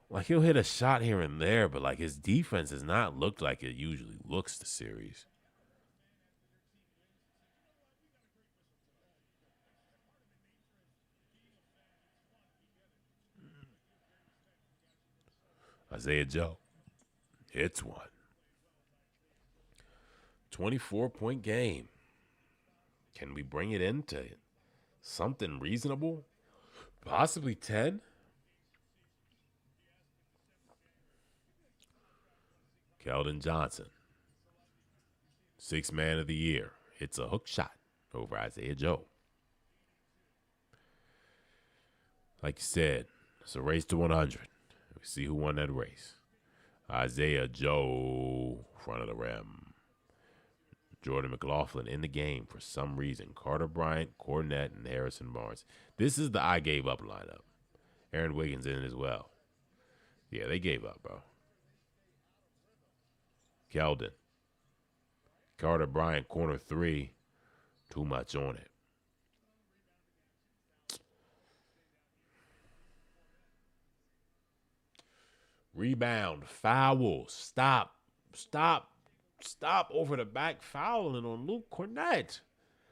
Like, he'll hit a shot here and there, but, like, his defense has not looked like it usually looks the series. Isaiah Joe hits one. 24-point game. Can we bring it into something reasonable? Possibly 10? Keldon Johnson, sixth man of the year, hits a hook shot over Isaiah Joe. Like you said, it's a race to 100. We see who won that race. Isaiah Joe, front of the rim. Jordan McLaughlin in the game for some reason. Carter Bryant, Cornette, and Harrison Barnes. This is the I gave up lineup. Aaron Wiggins in it as well. Yeah, they gave up, bro. Keldon. Carter Bryant, corner three. Too much on it. Rebound, foul, stop over the back fouling on Luke Cornette.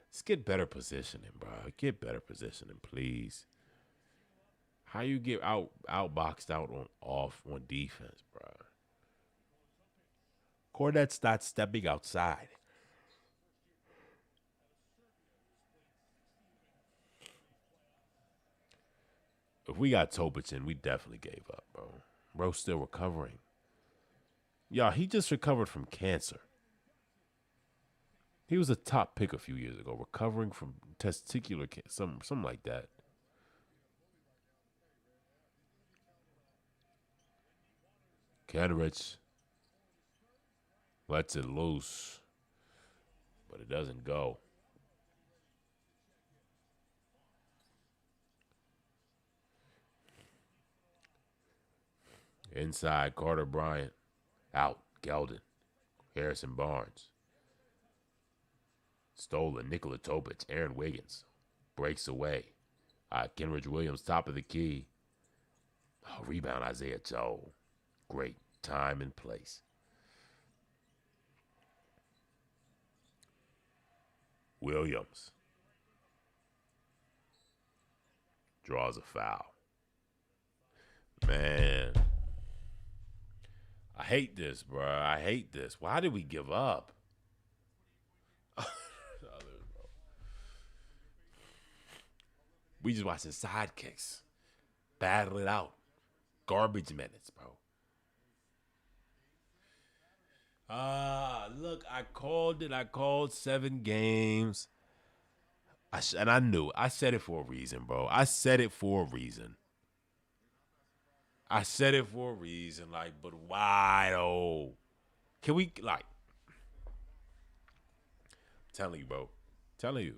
Let's get better positioning, bro. Get better positioning, please. How you get outboxed out on defense, bro? Cornette's not stepping outside. If we got Topic in, we definitely gave up, bro. Bro's still recovering. Y'all, he just recovered from cancer. He was a top pick a few years ago, recovering from testicular cancer, something like that. Kenrich lets it loose, but it doesn't go. Inside, Carter Bryant. Out, Keldon. Harrison Barnes. Stolen, Nikola Topic. Aaron Wiggins. Breaks away. Kenrich Williams, top of the key. Oh, rebound, Isaiah Joe. Great time and place. Williams. Draws a foul. Man. I hate this, bro. I hate this. Why did we give up? We just watching sidekicks. Battle it out. Garbage minutes, bro. Look, I called it. I called 7 games. And I knew. I said it for a reason, bro. I said it for a reason. Like, but why though? Can we, like, telling you, bro. Telling you.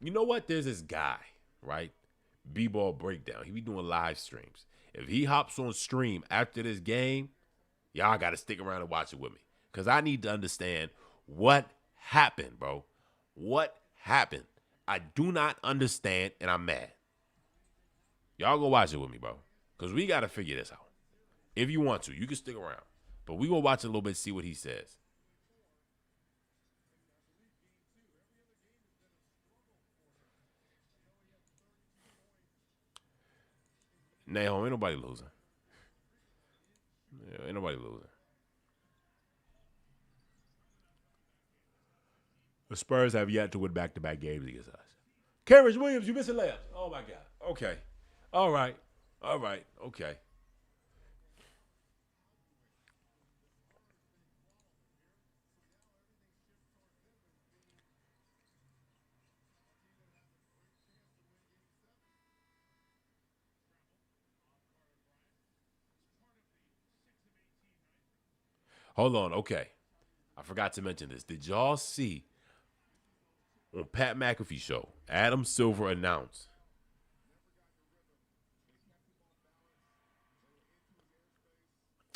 You know what? There's this guy, right? B-Ball Breakdown. He be doing live streams. If he hops on stream after this game, y'all got to stick around and watch it with me. Because I need to understand what happened, bro. What happened? I do not understand, and I'm mad. Y'all go watch it with me, bro. Because we got to figure this out. If you want to, you can stick around. But we going to watch it a little bit, see what he says. Nah, ain't nobody losing. Yeah, ain't nobody losing. The Spurs have yet to win back-to-back games against us. Kenrich Williams, you missing layups. Oh, my God. Okay. All right. Okay. Hold on. Okay. I forgot to mention this. Did y'all see on Pat McAfee show, Adam Silver announced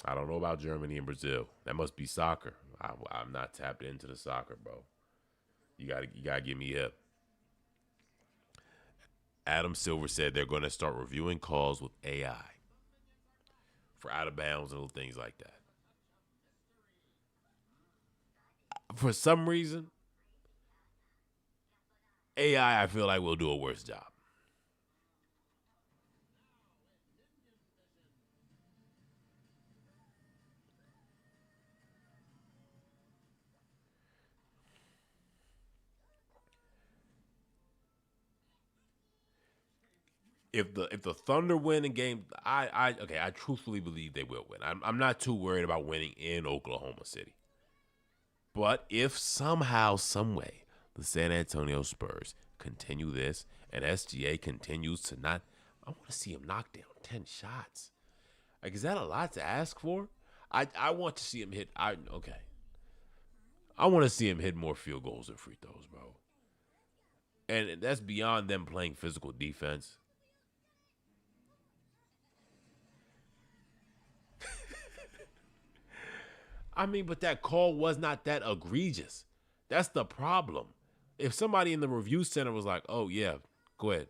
I don't know about Germany and Brazil. That must be soccer. I'm not tapped into the soccer, bro. You gotta give me hip. Adam Silver said they're going to start reviewing calls with AI for out of bounds and little things like that. For some reason, AI I feel like will do a worse job. If the Thunder win in game, I truthfully believe they will win. I'm not too worried about winning in Oklahoma City. But if somehow, some way, the San Antonio Spurs continue this and SGA continues to not, I want to see him knock down 10 shots. Like, is that a lot to ask for? I want to see him hit. I want to see him hit more field goals than free throws, bro. And that's beyond them playing physical defense. I mean, but that call was not that egregious. That's the problem. If somebody in the review center was like, "Oh yeah, go ahead,"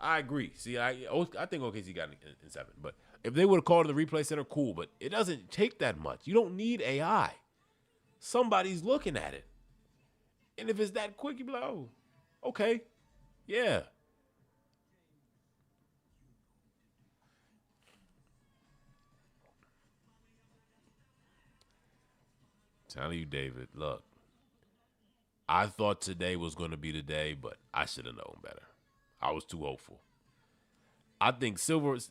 I agree. See, I think OKC got in 7, but if they would have called it the replay center, cool. But it doesn't take that much. You don't need AI. Somebody's looking at it, and if it's that quick, you be like, "Oh, okay, yeah." Telling you, David. Look, I thought today was going to be the day, but I should have known better. I was too hopeful. I think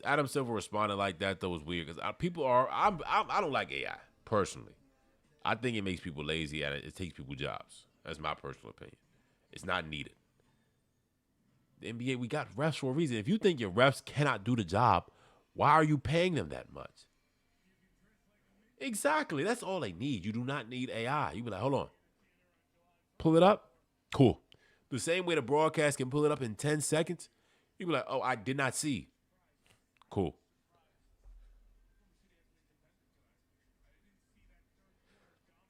Adam Silver responded like that though was weird because people are. I don't like AI personally. I think it makes people lazy and it takes people jobs. That's my personal opinion. It's not needed. The NBA, we got refs for a reason. If you think your refs cannot do the job, why are you paying them that much? Exactly. That's all they need. You do not need AI. You be like, hold on, pull it up. Cool. The same way the broadcast can pull it up in 10 seconds, you be like, oh, I did not see. Cool.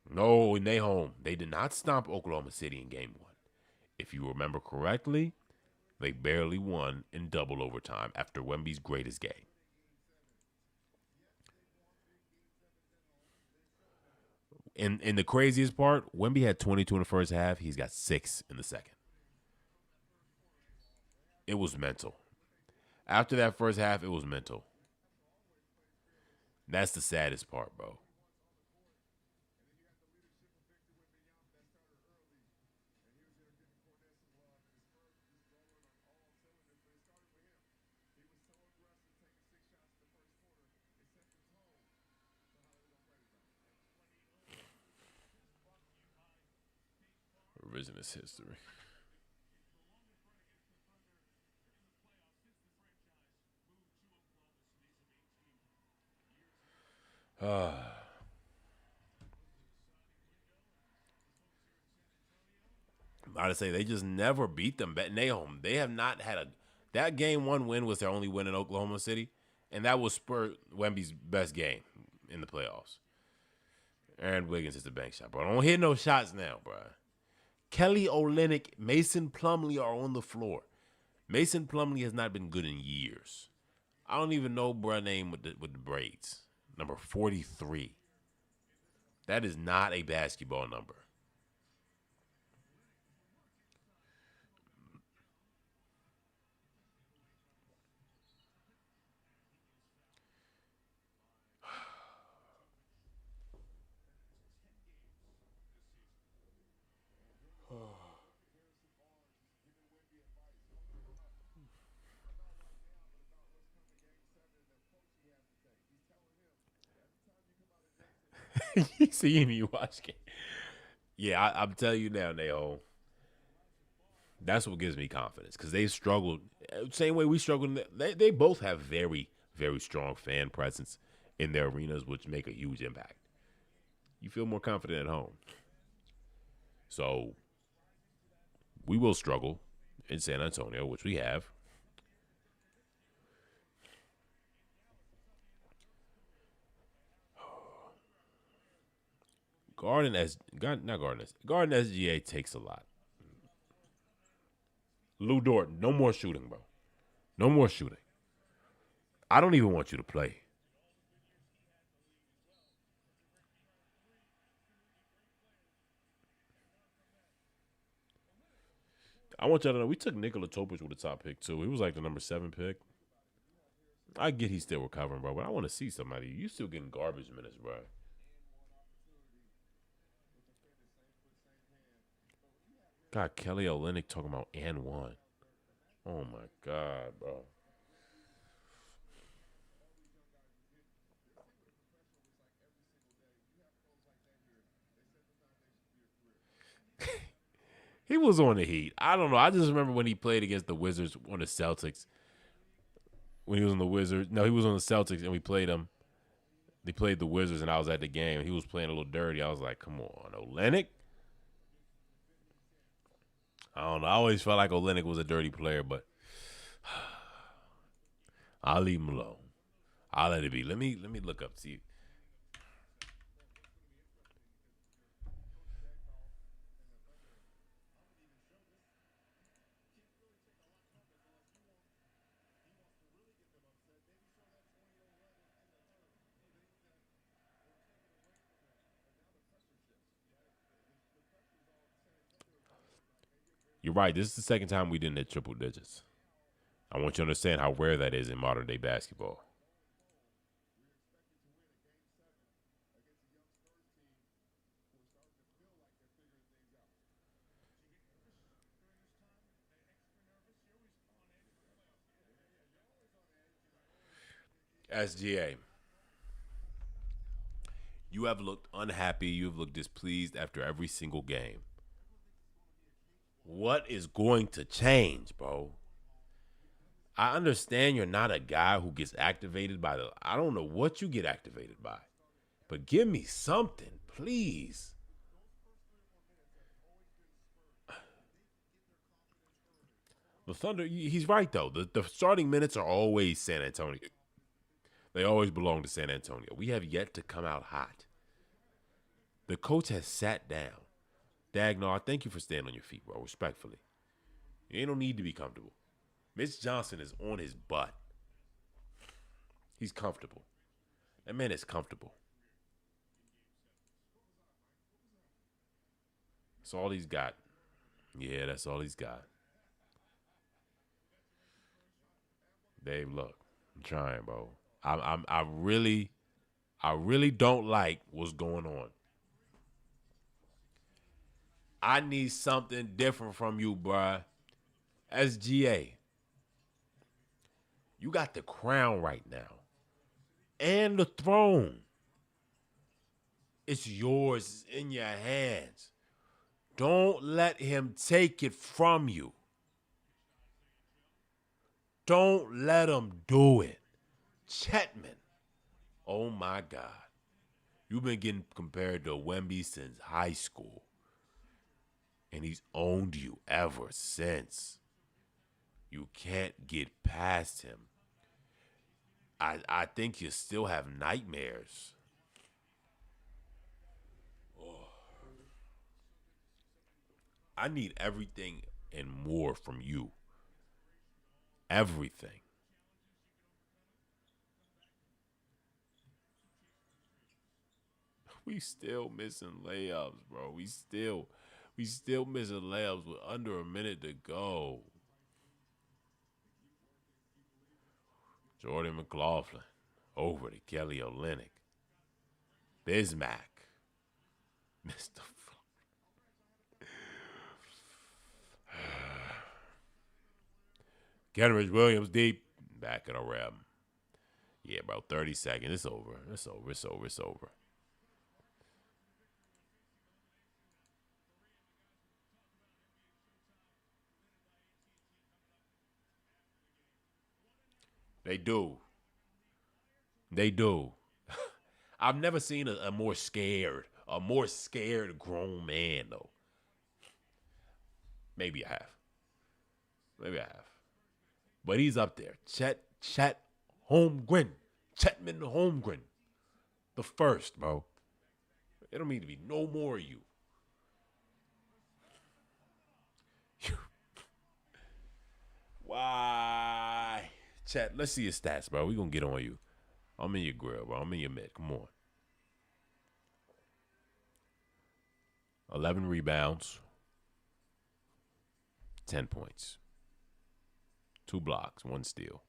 No, in they home. They did not stomp Oklahoma City in game one. If you remember correctly, they barely won in double overtime after Wemby's greatest game. And the craziest part, Wemby had 22 in the first half. He's got 6 in the second. It was mental. After that first half, it was mental. That's the saddest part, bro. Revisionist history. I to say they just never beat them. Nahum, they have not had a. That game one win was their only win in Oklahoma City, and that was Spur Wemby's best game in the playoffs. Aaron Wiggins is the bank shot, bro. Don't hit no shots now, bro. Kelly Olynyk, Mason Plumlee are on the floor. Mason Plumlee has not been good in years. I don't even know bro name with the braids. Number 43. That is not a basketball number. You see me watch game. Yeah, I'm telling you now, Nayo. That's what gives me confidence because they struggled same way we struggled. They both have very very strong fan presence in their arenas, which make a huge impact. You feel more confident at home. So we will struggle in San Antonio, which we have. Garden SGA takes a lot. Lou Dort, no more shooting, bro. No more shooting. I don't even want you to play. I want y'all to know we took Nikola Topic with the top pick too. He was like the number 7 pick. I get he's still recovering, bro, but I want to see somebody. You still getting garbage minutes, bro. God, Kelly Olynyk talking about and one. Oh my God, bro. He was on the Heat. I don't know. I just remember when he played against the Wizards on the Celtics. When he was on the Wizards, no, he was on the Celtics, and we played him. They played the Wizards, and I was at the game. And he was playing a little dirty. I was like, "Come on, Olynyk." I don't know. I always felt like Olynyk was a dirty player, but I'll leave him alone. I'll let it be. Let me look up. See, you're right. This is the second time we didn't hit triple digits. I want you to understand how rare that is in modern day basketball. SGA, you have looked unhappy. You have looked displeased after every single game. What is going to change, bro? I understand you're not a guy who gets activated by the. I don't know what you get activated by, but give me something, please. The Thunder, he's right though. The starting minutes are always San Antonio. They always belong to San Antonio. We have yet to come out hot. The coach has sat down. Dagnar, thank you for staying on your feet, bro. Respectfully, you ain't no need to be comfortable. Mitch Johnson is on his butt. He's comfortable. That man is comfortable. That's all he's got. Yeah, that's all he's got. Dave, look, I'm trying, bro. I really don't like what's going on. I need something different from you, bruh. SGA, you got the crown right now and the throne. It's yours. It's in your hands. Don't let him take it from you. Don't let him do it. Chetman, oh my God. You've been getting compared to Wemby since high school, and he's owned you ever since. You can't get past him. I think you still have nightmares. I need everything and more from you. Everything. We still missing layups, bro. We still missing layups with under a minute to go. Jordan McLaughlin over to Kelly Olynyk. Bismack. Mr. Kenrich Williams deep. Back of the rim. Yeah, about 30 seconds. It's over. It's over. It's over. It's over. They do. They do. I've never seen a more scared grown man though. Maybe I have. Maybe I have. But he's up there. Chet Holmgren. Chetman Holmgren. The first, bro. It don't mean to be no more of you. Why? Chet, let's see your stats, bro. We gonna get on you. I'm in your grill, bro. I'm in your mid. Come on. 11 rebounds. 10 points. 2 blocks. 1 steal.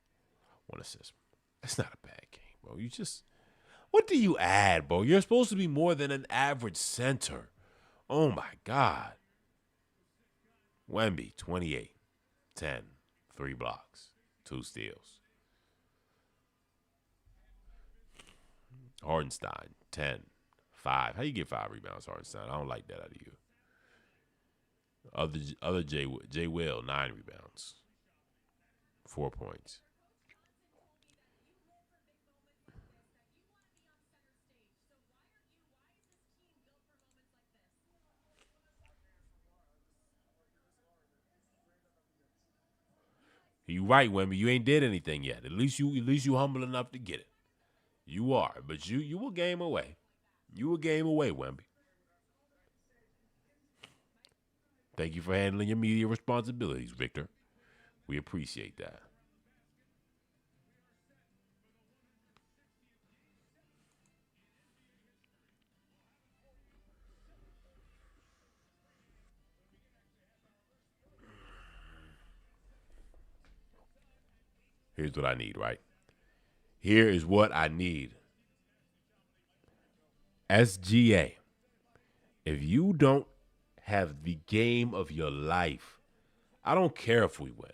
1 assist. That's not a bad game, bro. What do you add, bro? You're supposed to be more than an average center. Oh, my God. Wemby, 28. 10. 3 blocks. 2 steals. Hardenstein, 10. 5. How you get 5 rebounds, Hardenstein? I don't like that out of you. Other Jay Will, 9 rebounds. 4 points. You right, Wemby. You ain't did anything yet. At least you humble enough to get it. You are, but you will game away. You will game away, Wemby. Thank you for handling your media responsibilities, Victor. We appreciate that. Here's what I need, right? Here is what I need. SGA. If you don't have the game of your life, I don't care if we win.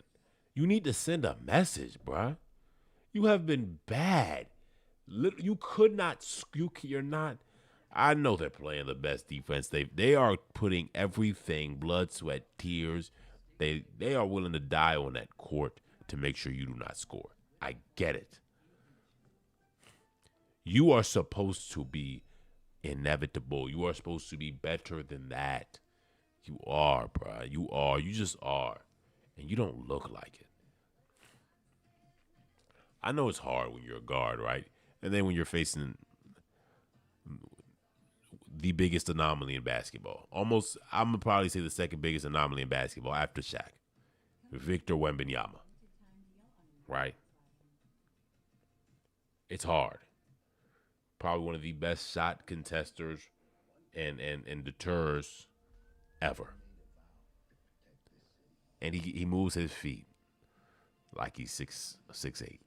You need to send a message, bruh. You have been bad. You could not. You're not. I know they're playing the best defense. They are putting everything, blood, sweat, tears. They are willing to die on that court to make sure you do not score. I get it. You are supposed to be inevitable. You are supposed to be better than that. You are, bruh. You are. You just are. And you don't look like it. I know it's hard when you're a guard, right? And then when you're facing the biggest anomaly in basketball. Almost, I'm going to probably say the second biggest anomaly in basketball after Shaq. Victor Wembanyama. Right? It's hard. Probably one of the best shot contesters and deterrers ever. And he moves his feet like he's 6'8".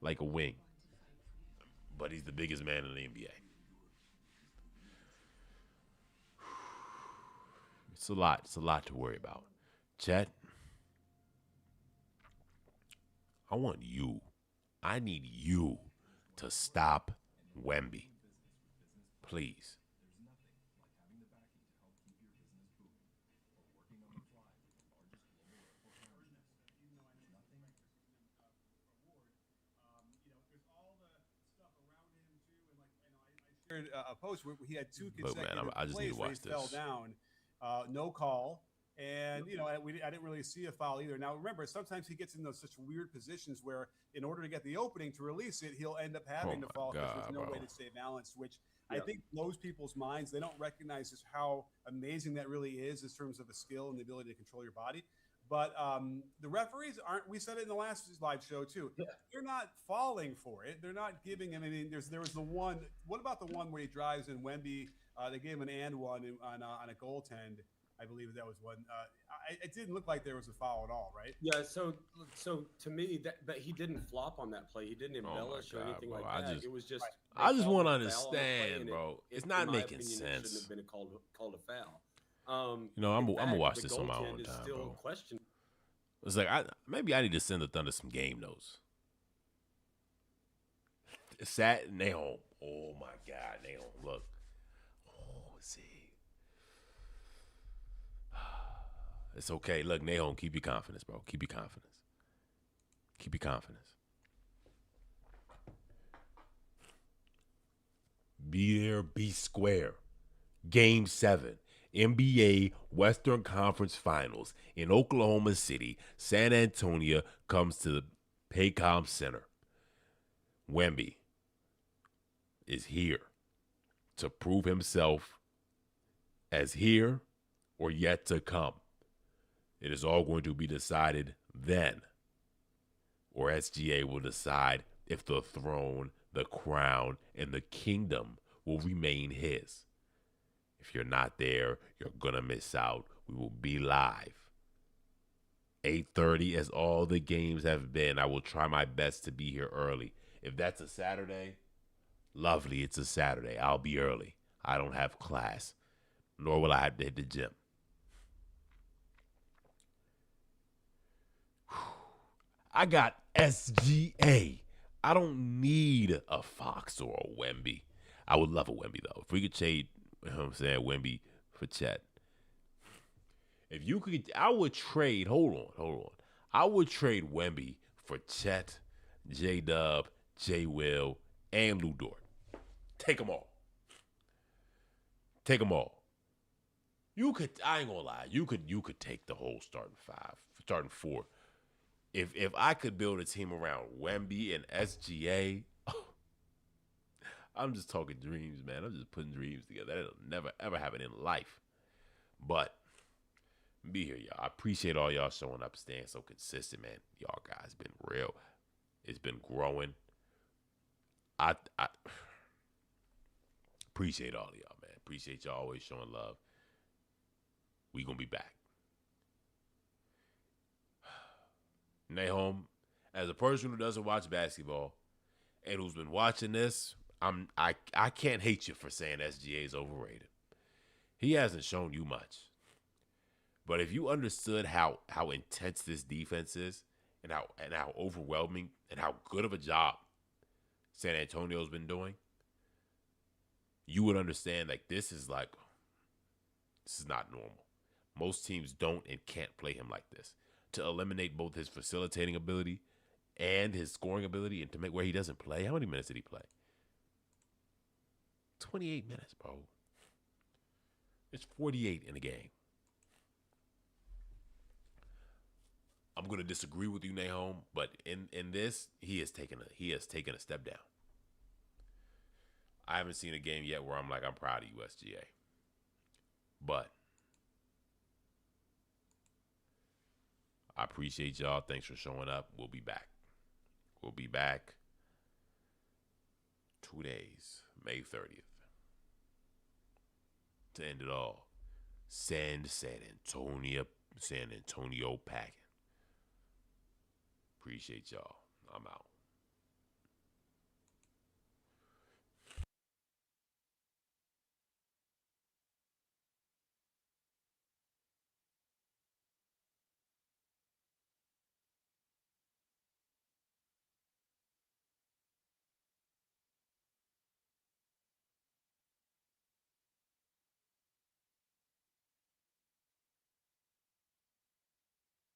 Like a wing. But he's the biggest man in the NBA. It's a lot. It's a lot to worry about. Chet, I want you. I need you to stop Wemby. Please.
A post where he had 2
But
consecutive
man, I just need
plays
to
where he
watch
fell
this.
down, no call, and I didn't really see a foul either. Now remember, sometimes he gets in those such weird positions where, in order to get the opening to release it, he'll end up having to
my
fall because
God,
there's no
bro.
way to stay balanced, which I think blows people's minds. They don't recognize just how amazing that really is in terms of the skill and the ability to control your body. But the referees aren't. We said it in the last live show too.
Yeah.
They're not falling for it. They're not giving him. I mean, there was the one. What about the one where he drives in Wemby? They gave him an and one on a goaltend. I believe that was one. It didn't look like there was a foul at all, right?
Yeah, so to me that he didn't flop on that play. He didn't embellish or
God,
anything
bro.
like that. It was just
I
they
just
called
want to
a foul on the play,
understand,
and
bro. It's
in
not
my
making
opinion, It shouldn't
sense.
have been called a foul.
I'm gonna watch
the
this on my
goaltend
own
is
time,
still
bro.
questioned.
It's like maybe I need to send the Thunder some game notes. They home. Oh my God, they home. Look. Oh, see. It's okay. Look, Nahom, keep your confidence, bro. Keep your confidence. Keep your confidence. Be there, be square. Game 7, NBA Western Conference Finals in Oklahoma City. San Antonio comes to the Paycom Center. Wemby is here to prove himself as here or yet to come. It is all going to be decided then, or SGA will decide if the throne, the crown, and the kingdom will remain his. If you're not there, you're going to miss out. We will be live. 8:30 as all the games have been. I will try my best to be here early. If that's a Saturday, lovely, it's a Saturday. I'll be early. I don't have class, nor will I have to hit the gym. I got SGA. I don't need a Fox or a Wemby. I would love a Wemby, though. If we could trade, you know what I'm saying, Wemby for Chet. If you could, I would trade, hold on. I would trade Wemby for Chet, J-Dub, J-Will, and Lou Dort. Take them all. Take them all. You could, I ain't gonna lie, you could take the whole starting four. If I could build a team around Wemby and SGA, I'm just talking dreams, man. I'm just putting dreams together. That'll never, ever happen in life. But be here, y'all. I appreciate all y'all showing up, staying so consistent, man. Y'all guys been real. It's been growing. I appreciate all of y'all, man. Appreciate y'all always showing love. We gonna be back. Nahom, as a person who doesn't watch basketball and who's been watching this, I can't hate you for saying SGA is overrated. He hasn't shown you much. But if you understood how intense this defense is and how overwhelming and how good of a job San Antonio's been doing, you would understand this is not normal. Most teams don't and can't play him like this. To eliminate both his facilitating ability and his scoring ability, and to make where he doesn't play. How many minutes did he play? 28 minutes, bro. It's 48 in a game. I'm going to disagree with you, Nahom, but in this, he has taken a step down. I haven't seen a game yet where I'm proud of you, SGA. But I appreciate y'all. Thanks for showing up. We'll be back. We'll be back 2 days, May 30th. To end it all, send San Antonio packing. Appreciate y'all. I'm out.